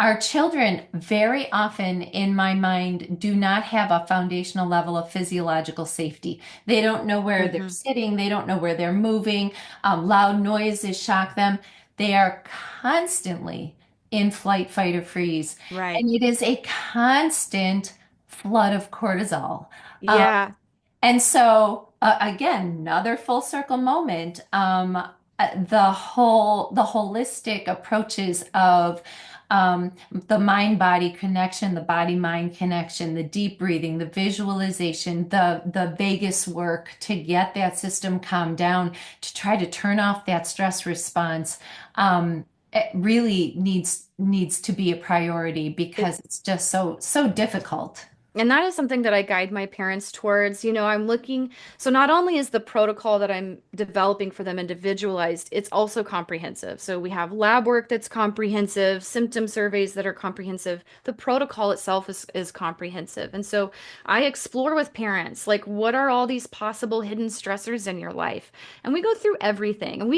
our children very often, in my mind, do not have a foundational level of physiological safety. They don't know where they're Hmm. sitting, they don't know where they're moving. Loud noises shock them. They are constantly in flight, fight, or freeze. Right. And it is a constant flood of cortisol. Um, Yeah. and so, again, another full circle moment. The holistic approaches of the mind-body connection, the body-mind connection, the deep breathing, the visualization, the vagus work to get that system calmed down, to try to turn off that stress response. It really needs to be a priority because it's just so difficult. And that is something that I guide my parents towards. I'm looking, so not only is the protocol that I'm developing for them individualized, it's also comprehensive. So we have lab work that's comprehensive, symptom surveys that are comprehensive. The protocol itself is comprehensive. And so I explore with parents, like, what are all these possible hidden stressors in your life? And we go through everything. And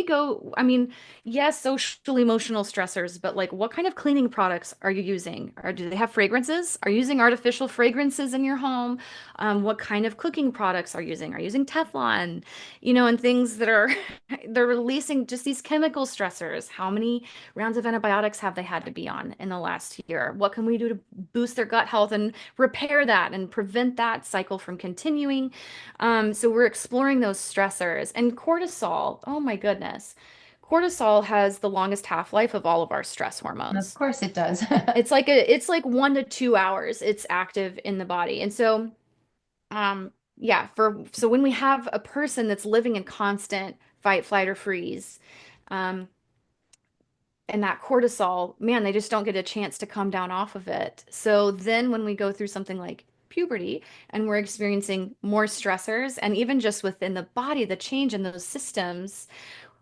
I mean, yes, social emotional stressors, but like, what kind of cleaning products are you using? Or do they have fragrances? Are you using artificial fragrances in your home? What kind of cooking products are you using? Are you using Teflon? And things that are they're releasing just these chemical stressors. How many rounds of antibiotics have they had to be on in the last year? What can we do to boost their gut health and repair that and prevent that cycle from continuing? So we're exploring those stressors and cortisol. Oh my goodness. cortisol has the longest half-life of all of our stress Of hormones. course it does. It's like 1 to 2 hours it's active in the body. And so yeah, so when we have a person that's living in constant fight, flight, or freeze, um, and that cortisol, man, they just don't get a chance to come down off of it. So then when we go through something like puberty and we're experiencing more stressors, and even just within the body, the change in those systems,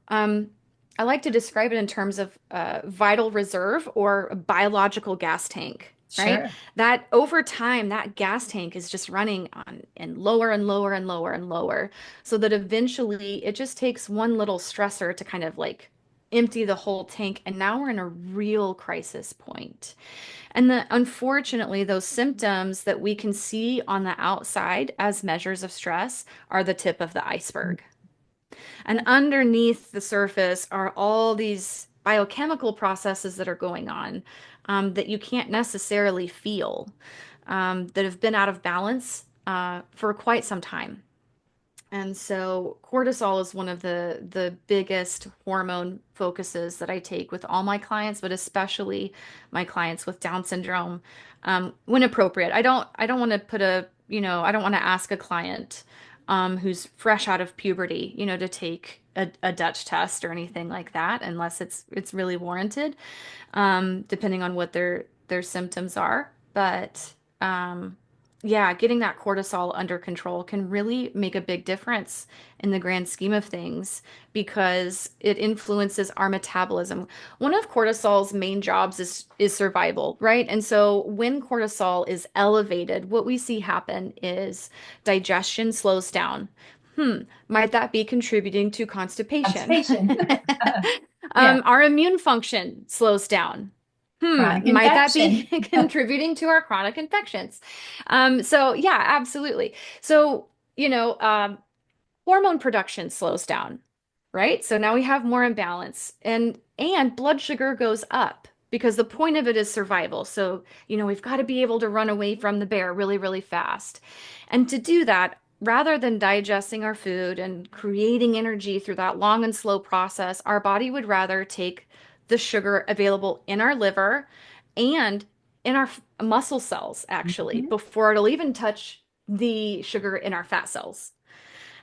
um, I like to describe it in terms of vital reserve or a biological gas tank, right? Sure. That over time, that gas tank is just running on and lower and lower and lower and lower, so that eventually it just takes one little stressor to kind of like empty the whole tank, and now we're in a real crisis point. And unfortunately, those symptoms that we can see on the outside as measures of stress are the tip of the iceberg. And underneath the surface are all these biochemical processes that are going on that you can't necessarily feel, that have been out of balance for quite some time. And so cortisol is one of the biggest hormone focuses that I take with all my clients, but especially my clients with Down syndrome, when appropriate. I don't want to put a, I don't want to ask a client who's fresh out of puberty, to take a Dutch test or anything like that, unless it's really warranted, depending on what their symptoms are. But yeah, getting that cortisol under control can really make a big difference in the grand scheme of things because it influences our metabolism. One of cortisol's main jobs is survival, right? And so when cortisol is elevated, what we see happen is digestion slows down. Might that be contributing to constipation? Constipation. Yeah. Our immune function slows down. Chronic Might that be infection. contributing to our chronic infections? So yeah, absolutely. So, hormone production slows down, right? So now we have more imbalance and blood sugar goes up because the point of it is survival. So, we've got to be able to run away from the bear really, really fast. And to do that, rather than digesting our food and creating energy through that long and slow process, our body would rather take the sugar available in our liver and in our muscle cells, actually, Mhm. before it'll even touch the sugar in our fat cells.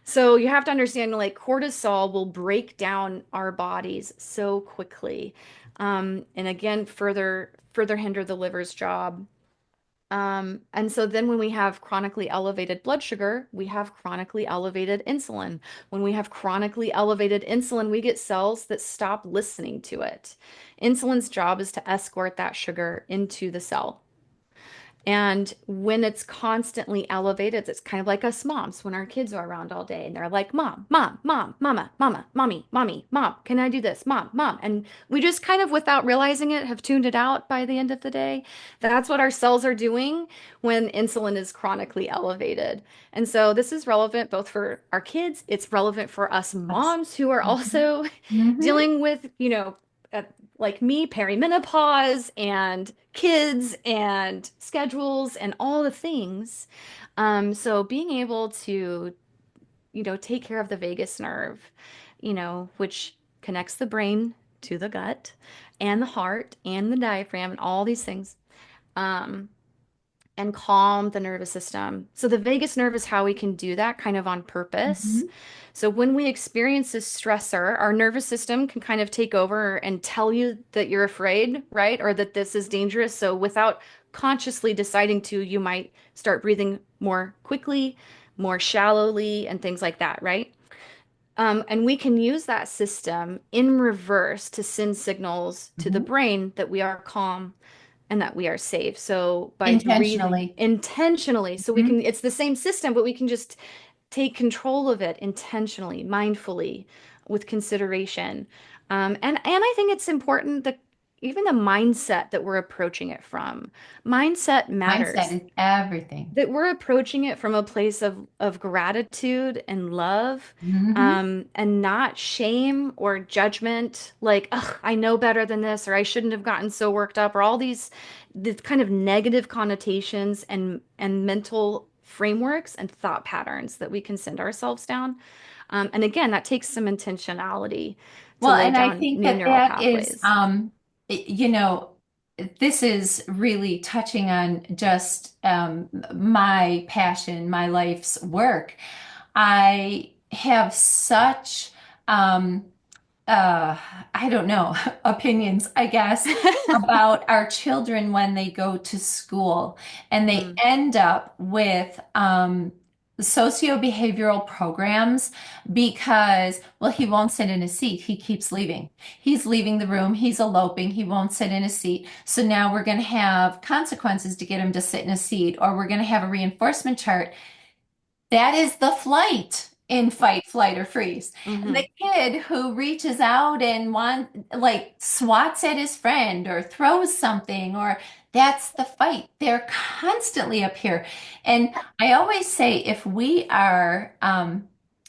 So you have to understand, like, cortisol will break down our bodies so quickly, and again, further hinder the liver's job. And so then when we have chronically elevated blood sugar, we have chronically elevated insulin. When we have chronically elevated insulin, we get cells that stop listening to it. Insulin's job is to escort that sugar into the cell. And when it's constantly elevated, it's kind of like us moms when our kids are around all day and they're like, Mom, Mom, Mom, Mama, Mama, Mommy, Mommy, Mom, can I do this? Mom, Mom. And we just kind of, without realizing it, have tuned it out by the end of the day. That's what our cells are doing when insulin is chronically elevated. And so this is relevant both for our kids, it's relevant for us Us. moms who are Mhm. also Mhm. dealing with, uh, like me, perimenopause and kids and schedules and all the things. So being able to, take care of the vagus nerve, which connects the brain to the gut and the heart and the diaphragm and all these things. Um, and calm the nervous system. So the vagus nerve is how we can do that kind of on purpose. Mhm. So when we experience this stressor, our nervous system can kind of take over and tell you that you're afraid, right? Or that this is dangerous. So without consciously deciding to, you might start breathing more quickly, more shallowly, and things like that, right? And we can use that system in reverse to send signals to the Mhm. brain that we are calm and that we are safe. So by breathing Intentionally. intentionally, so we can, Mhm. it's the same system, but we can just take control of it intentionally, mindfully, with consideration. And I think it's important that even the mindset that we're approaching it from, mindset Mindset matters. is everything. That we're approaching it from a place of gratitude and love, Mhm. and not shame or judgment, like, ugh, I know better than this, or I shouldn't have gotten so worked up, or all these kind of negative connotations and mental frameworks and thought patterns that we can send ourselves down. And again, that takes some intentionality to Well, lay and I down think new that neural that is, pathways. you know, this is really touching on just my passion, my life's work. I have such, um, uh, I don't know, opinions, I guess, about our children when they go to school and they Mm. end up with socio-behavioral programs because, well, he won't sit in a seat. He keeps leaving. He's leaving the room. He's eloping. He won't sit in a seat. So now we're going to have consequences to get him to sit in a seat, or we're going to have a reinforcement chart that is the flight in fight, flight, or freeze. And the Hmm. kid who reaches out and like swats at his friend or throws something, or that's the fight. They're constantly up here. And I always say, if we are,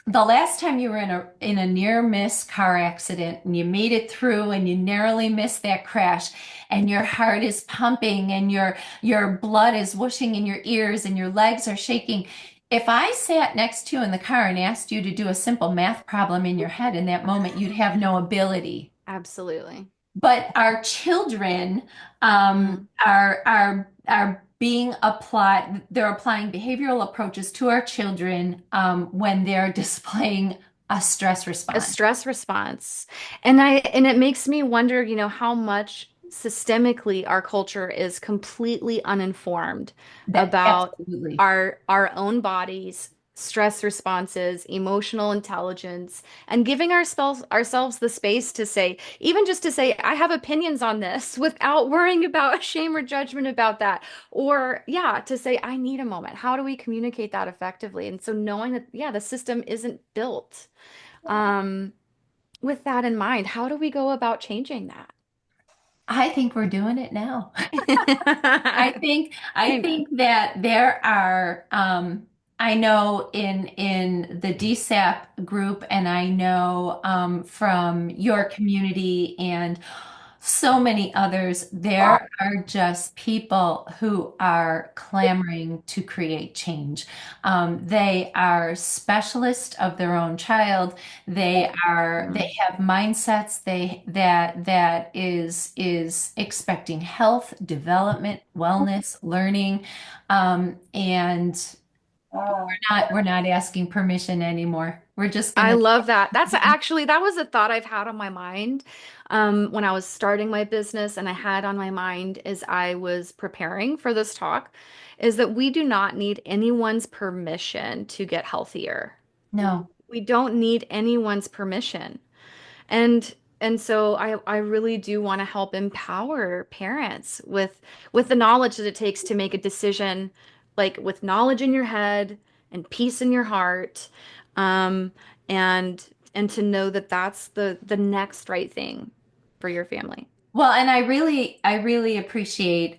the last time you were in a near miss car accident and you made it through and you narrowly missed that crash and your heart is pumping and your blood is whooshing in your ears and your legs are shaking. If I sat next to you in the car and asked you to do a simple math problem in your head in that moment, you'd have no ability. Absolutely. But our children Mm. are being applied. They're applying behavioral approaches to our children when they're displaying a stress A response. stress response. And it makes me wonder, how much systemically our culture is completely uninformed That about absolutely. our own bodies, stress responses, emotional intelligence, and giving ourselves the space to say, even just to say, I have opinions on this without worrying about shame or judgment about that. Or yeah, to say, I need a moment. How do we communicate that effectively? And so knowing that, yeah, the system isn't built. Um, with that in mind, how do we go about changing that? I think we're doing it now. I Amen. think that there are I know in the DSAP group and I know from your community and so many others, there are just people who are clamoring to create change. They are specialists of their own child. They Mm. have mindsets that is expecting health, development, wellness, learning, and we're not asking permission anymore. We're just I gonna love that. That was a thought I've had on my mind when I was starting my business, and I had on my mind as I was preparing for this talk, is that we do not need anyone's permission to get healthier. no. We don't need anyone's permission. And so I really do want to help empower parents with the knowledge that it takes to make a decision, like with knowledge in your head and peace in your heart, um, and and to know that that's the next right thing for your family. Well, and I really appreciate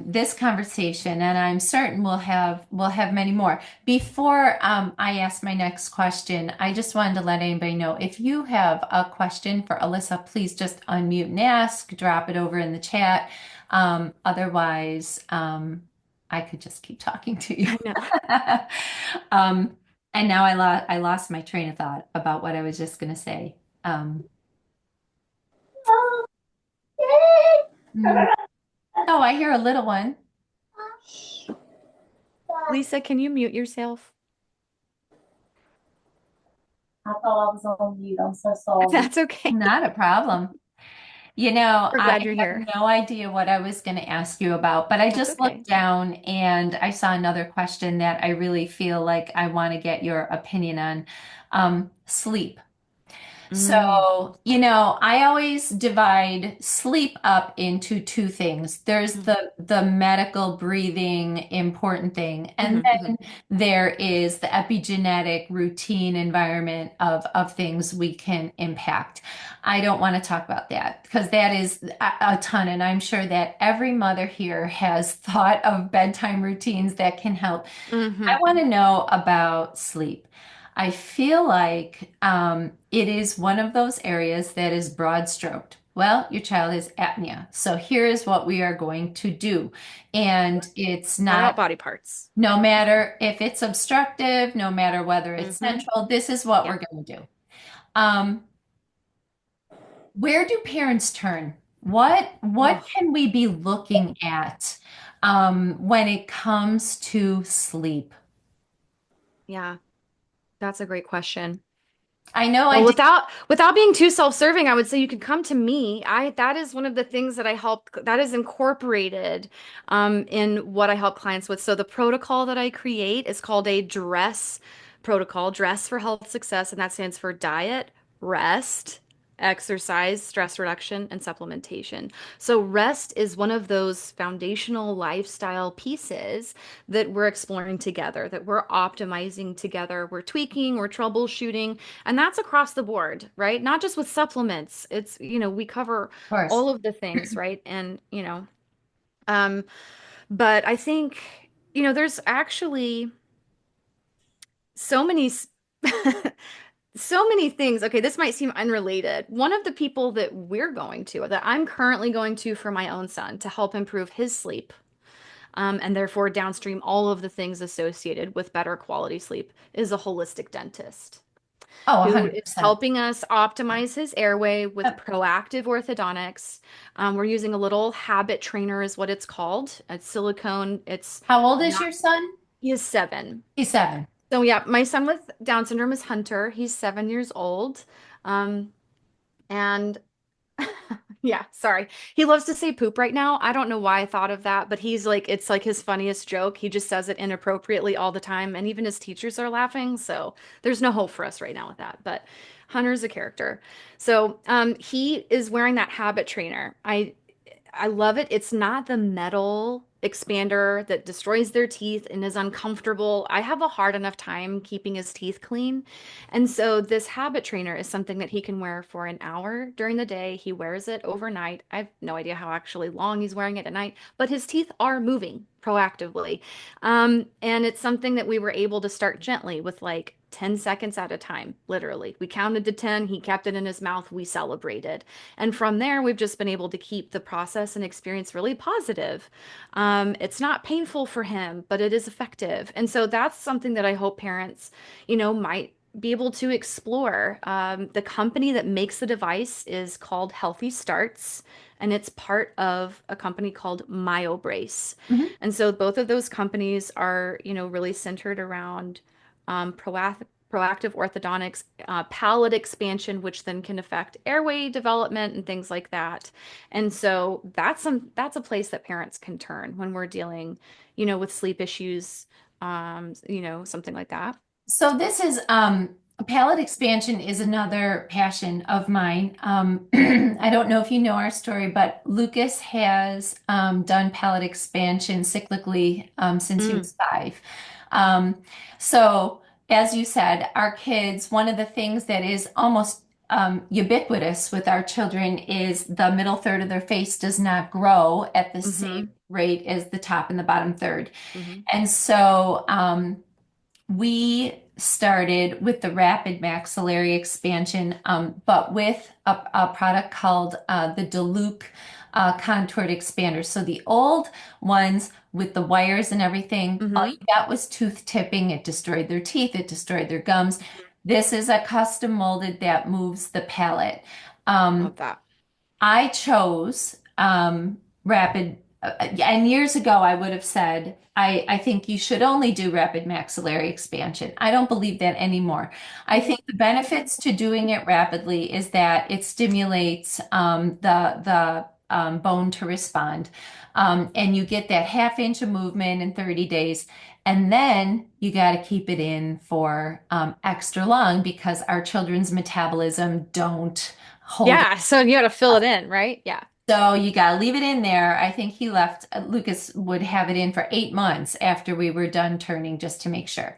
this conversation, and I'm certain we'll have many more. Before I ask my next question, I just wanted to let anybody know if you have a question for Alissa, please just unmute and ask, drop it over in the chat. Otherwise, I could just keep talking to you. I know. Um, and now I lost my train of thought about what I was just going to say. Um, mm. Oh, I hear a little one. Lisa, can you mute yourself? I thought I was on mute. I'm so sorry. That's okay. Not a problem. We're I glad you're have here. no idea what I was going to ask you about, but I That's just looked okay. down and I saw another question that I really feel like I want to get your opinion on. Sleep. Mm. So, I always divide sleep up into two things. There's Mhm. the medical breathing important thing, and Mhm. Mhm. then there is the epigenetic routine environment of things we can impact. I don't want to talk about that because that is a ton, and I'm sure that every mother here has thought of bedtime routines that can help. I Mhm. want to know about sleep. I feel like it is one of those areas that is broad stroked. Well, your child has apnea. So here is what we are going to do. And it's Not not, out body parts. no matter if it's obstructive, no matter whether it's Hmm. central, this is what Yeah. we're going to do. Um, where do parents turn? What Oh, can we be looking at when it comes to sleep? yeah. That's a great question. I know I Well, did. without being too self-serving, I would say you could come to me. I that is one of the things that I help that is incorporated in what I help clients with. So the protocol that I create is called a DRESS protocol, Dress for Health Success, and that stands for diet, rest, exercise, stress reduction, and supplementation. So rest is one of those foundational lifestyle pieces that we're exploring together, that we're optimizing together, we're tweaking, we're troubleshooting. And that's across the board, right? Not just with supplements. It's, we cover Of course. all of the things, right? And, um, but I think, there's actually so many, so many things. Okay, this might seem unrelated. One of the people that that I'm currently going to for my own son to help improve his sleep, and therefore downstream all of the things associated with better quality sleep, is a holistic dentist Oh, who is 100%. helping us optimize his airway with Yep. proactive orthodontics. We're using a little habit trainer, is what it's called. It's silicone. It's How old is not, your son? he is 7. He's 7. So yeah, my son with Down syndrome is Hunter. He's 7 years old. Um, and yeah, sorry. He loves to say poop right now. I don't know why I thought of that, but he's like, it's like his funniest joke. He just says it inappropriately all the time, and even his teachers are laughing. So there's no hope for us right now with that. But Hunter's a character. So he is wearing that habit trainer. I love it. It's not the metal expander that destroys their teeth and is uncomfortable. I have a hard enough time keeping his teeth clean. And so this habit trainer is something that he can wear for an hour during the day. He wears it overnight. I have no idea how actually long he's wearing it at night, but his teeth are moving proactively. And it's something that we were able to start gently with like 10 seconds at a time, literally. We counted to 10, he kept it in his mouth, we celebrated. And from there, we've just been able to keep the process and experience really positive. It's not painful for him, but it is effective. And so that's something that I hope parents, might be able to explore. The company that makes the device is called Healthy Starts, and it's part of a company called MyoBrace. Mhm. And so both of those companies are, really centered around proactive orthodontics, palate expansion, which then can affect airway development and things like that. And so that's a place that parents can turn when we're dealing, with sleep issues, something like that. So this is palate expansion is another passion of mine. I don't know if you know our story, but Lucas has done palate expansion cyclically since he Mm, was 5. Um, so as you said, our kids, one of the things that is almost ubiquitous with our children is the middle third of their face does not grow at the same hmm rate as the top and the bottom third. hmm And so we started with the rapid maxillary expansion, but with a product called the Deluxe contoured expander. So the old ones with the wires and everything, all hmm you got was tooth tipping. It destroyed their teeth, it destroyed their gums. This is a custom molded that moves the palate. Um, Love that. I chose rapid, and years ago I would have said, I think you should only do rapid maxillary expansion. I don't believe that anymore. I think the benefits to doing it rapidly is that it stimulates the bone to respond. And you get that half inch of movement in 30 days. And then you got to keep it in for extra long because our children's metabolism don't hold. Yeah, so you got to fill it in, right? Yeah. So you got to leave it in there. I think he left, Lucas would have it in for 8 months after we were done turning just to make sure.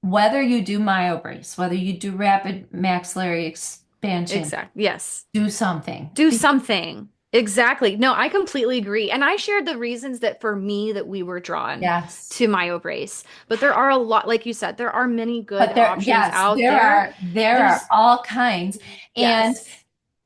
Whether you do myobrace, whether you do rapid maxillary expansion, Exactly. Yes. do something. Do something. Exactly. No, I completely agree. And I shared the reasons that for me that we were drawn Yes. to MyoBrace. But there are a lot, like you said, there are many good But there, options yes, out there there. are there are There's all kinds. And yes.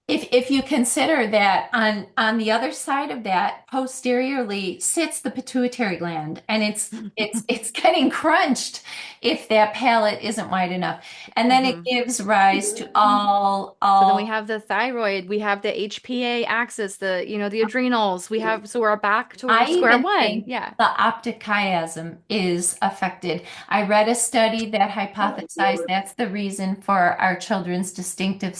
if you consider that on the other side of that, posteriorly sits the pituitary gland, and it's getting crunched if that palate isn't wide enough, and then it Hmm. gives rise to So then we all. have the thyroid, we have the HPA axis, the adrenals. So we're back to I square even one. think Yeah. the optic chiasm is affected. I read a study that hypothesized that's the reason for our children's distinctive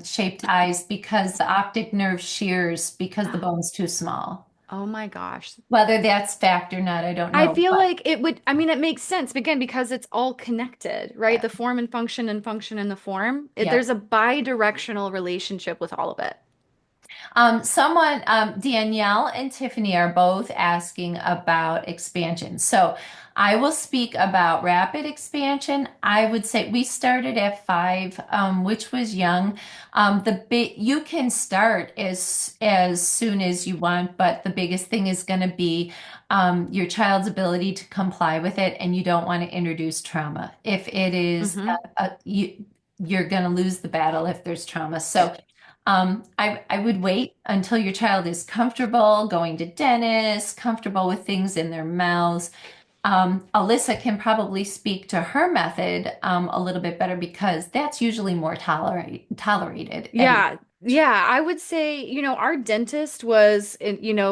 shaped eyes because the optic nerve shears because the bone's too small. Oh my gosh. Whether that's fact or not, I don't I know. feel But like I mean, it makes sense again because it's all connected, right? yeah, The form and function and the form. yeah. There's a bi-directional relationship with all of it. Danielle and Tiffany are both asking about expansion. So I will speak about rapid expansion. I would say we started at 5, which was young. You can start as soon as you want, but the biggest thing is going to be your child's ability to comply with it, and you don't want to introduce trauma. If it is, Hmm. you're going to lose the battle if there's trauma. So. I would wait until your child is comfortable going to dentists, comfortable with things in their mouths. Alissa can probably speak to her method a little bit better because that's usually more tolerated at Yeah, yeah, I would say, our dentist was,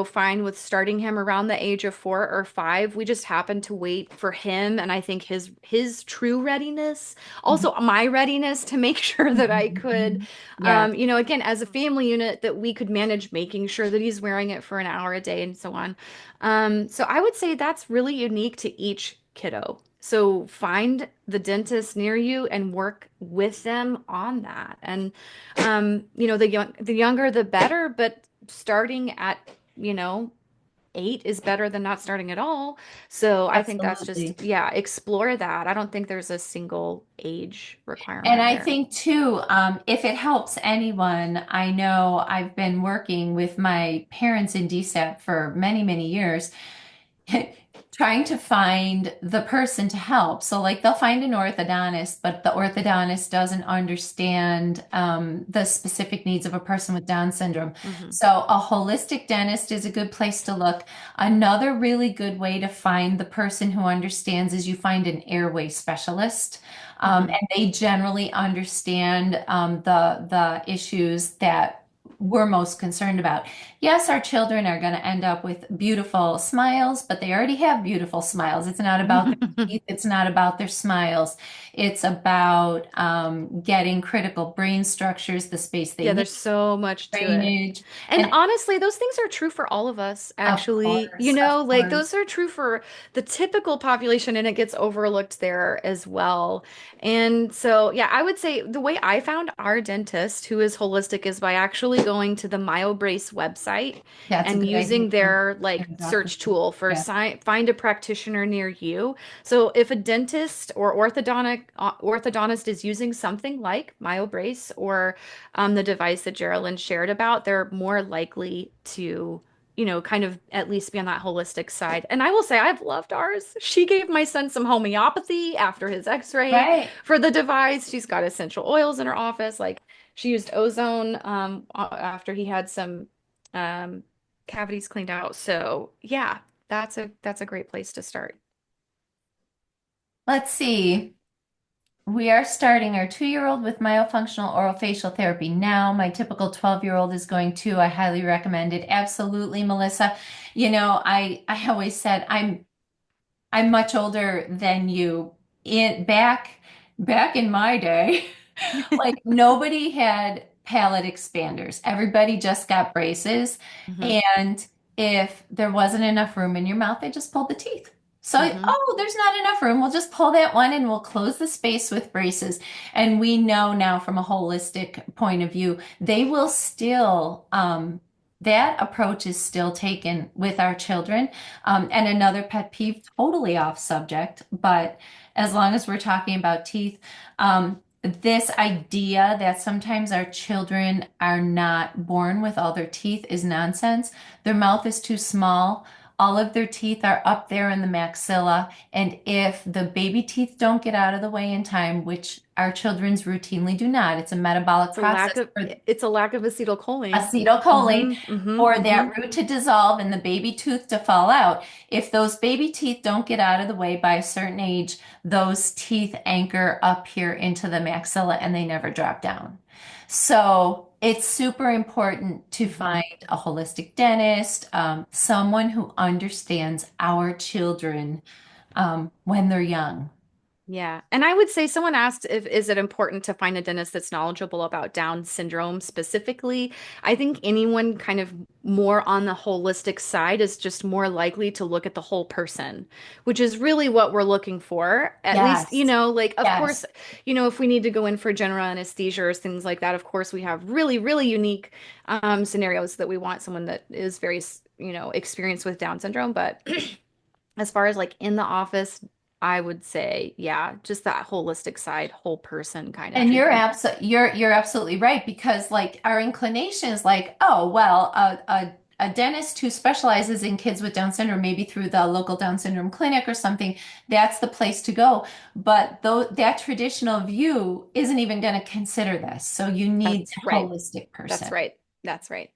fine with starting him around the age of 4 or 5. We just happened to wait for him, and I think his true readiness, also my readiness to make sure that I could, Yeah, again, as a family unit, that we could manage making sure that he's wearing it for an hour a day and so on. So I would say that's really unique to each kiddo. So find the dentist near you and work with them on that. And the younger the better, but starting at, you know, 8 is better than not starting at all. So I think that's just, absolutely. yeah, explore that. I don't think there's a single age And requirement I there. think too, if it helps anyone, I know I've been working with my parents in DSAP for many, many years. Trying to find the person to help. So, like, they'll find an orthodontist, but the orthodontist doesn't understand the specific needs of a person with Down syndrome. Hmm. So, a holistic dentist is a good place to look. Another really good way to find the person who understands is you find an airway specialist. Hmm. And they generally understand the issues that we're most concerned about. Yes, our children are going to end up with beautiful smiles, but they already have beautiful smiles. It's not about their teeth, it's not about their smiles. It's about getting critical brain structures, the space they Yeah, need, there's so much to it. drainage, And and honestly, those things are true for all of us, of actually. course, of Like course. those are true for the typical population, and it gets overlooked there as well. And so, yeah, I would say the way I found our dentist, who is holistic, is by actually going to the MyoBrace website That's a and good idea using too. their like And a doctor. search tool for Yeah. find a practitioner near you. So if a dentist or orthodontist is using something like MyoBrace or the device that Geraldine shared about, they're more likely to, kind of at least be on that holistic side. And I will say, I've loved ours. She gave my son some homeopathy after his x-ray Right. for the device. She's got essential oils in her office. Like she used ozone after he had some um, cavities cleaned out. So yeah, that's a great place to start. Let's see. We are starting our 2-year-old with myofunctional oral facial therapy now. My typical 12-year-old is going to. I highly recommend it. Absolutely, Melissa. I always said I'm much older than you. Back in my day, like nobody had palate expanders. Everybody just got braces. Hmm. And if there wasn't enough room in your mouth, they just pulled the teeth. So, Hmm. oh, there's not enough room. We'll just pull that one and we'll close the space with braces. And we know now from a holistic point of view, they will still, that approach is still taken with our children. And another pet peeve, totally off subject, but as long as we're talking about teeth, this idea that sometimes our children are not born with all their teeth is nonsense. Their mouth is too small. All of their teeth are up there in the maxilla. And if the baby teeth don't get out of the way in time, which our children's routinely do not, it's a metabolic process for It's a lack of acetylcholine. acetylcholine Mm-hmm, mm-hmm, for mm-hmm. that root to dissolve and the baby tooth to fall out. If those baby teeth don't get out of the way by a certain age, those teeth anchor up here into the maxilla and they never drop down. So it's super important to find a holistic dentist, someone who understands our children when they're young. Yeah. And I would say someone asked if is it important to find a dentist that's knowledgeable about Down syndrome specifically. I think anyone kind of more on the holistic side is just more likely to look at the whole person, which is really what we're looking for. At least, Yes, like of course, yes. if we need to go in for general anesthesia or things like that, of course we have really, really unique scenarios that we want someone that is very, experienced with Down syndrome, but as far as like in the office, I would say, yeah, just that holistic side, whole person kind of And treatment. you're absolutely right because like our inclination is like, oh well, a dentist who specializes in kids with Down syndrome, maybe through the local Down syndrome clinic or something, that's the place to go. But though that traditional view isn't even going to consider this. So you need That's a right. holistic That's person. right. That's right.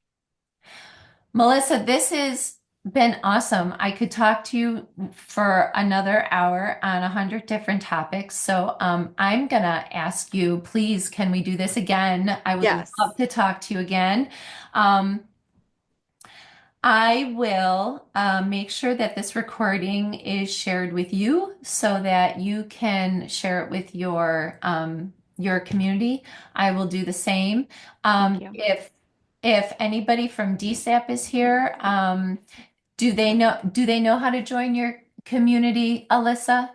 Melissa, this has been awesome. I could talk to you for another hour on 100 different topics. So I'm gonna ask you, please, can we do this again? I would Yes. love to talk to you again. Um, I will make sure that this recording is shared with you so that you can share it with your community. I will do the same. Thank you. If anybody from DSAP is here, do they know how to join your community, Alissa?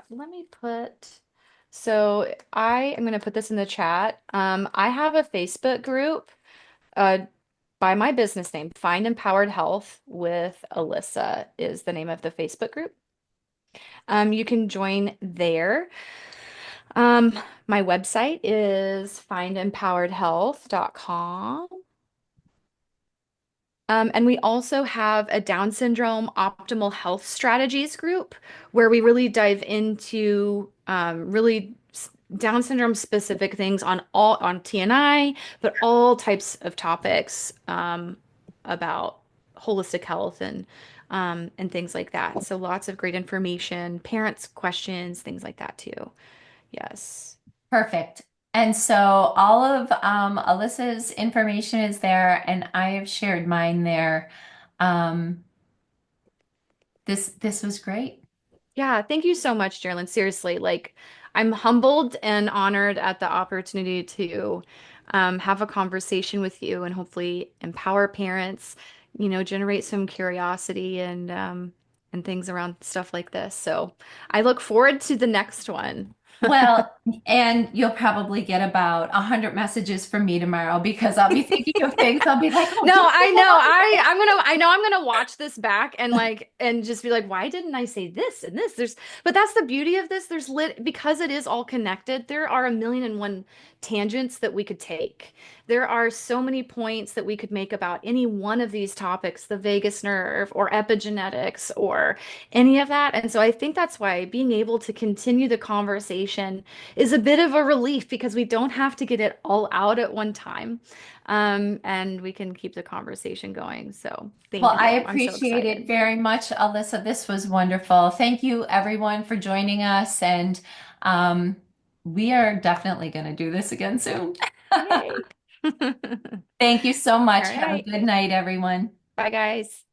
Let me put so I am gonna put this in the chat. I have a Facebook group uh by my business name, Find Empowered Health with Alissa is the name of the Facebook group. You can join there. Um, my website is findempoweredhealth.com. And we also have a Down syndrome optimal health strategies group where we really dive into really Down syndrome specific things on TNI, but all types of topics about holistic health and things like that. So lots of great information, parents' questions, things like that too. Yes. Perfect. And so all of Alyssa's information is there, and I have shared mine there. Um, this was great. Yeah, thank you so much, Geraldine. Seriously, like I'm humbled and honored at the opportunity to have a conversation with you and hopefully empower parents, generate some curiosity and things around stuff like this. So I look forward to the next one. Well, and you'll probably get about 100 messages from me tomorrow because I'll be thinking of things. I'll be like, oh, No, did I know. I I know I'm gonna watch this back and just be like, why didn't I say this and this? But that's the beauty of this. Because it is all connected, there are a million and one tangents that we could take. There are so many points that we could make about any one of these topics, the vagus nerve or epigenetics or any of that. And so I think that's why being able to continue the conversation is a bit of a relief because we don't have to get it all out at one time. And we can keep the conversation going. So Well, thank I you. I'm so appreciate it excited. very much, Alyssa. This was wonderful. Thank you, everyone, for joining us. And um, we are definitely going to do this again soon. Yay. All Thank you so much. Have a right. good night, everyone. Bye, guys.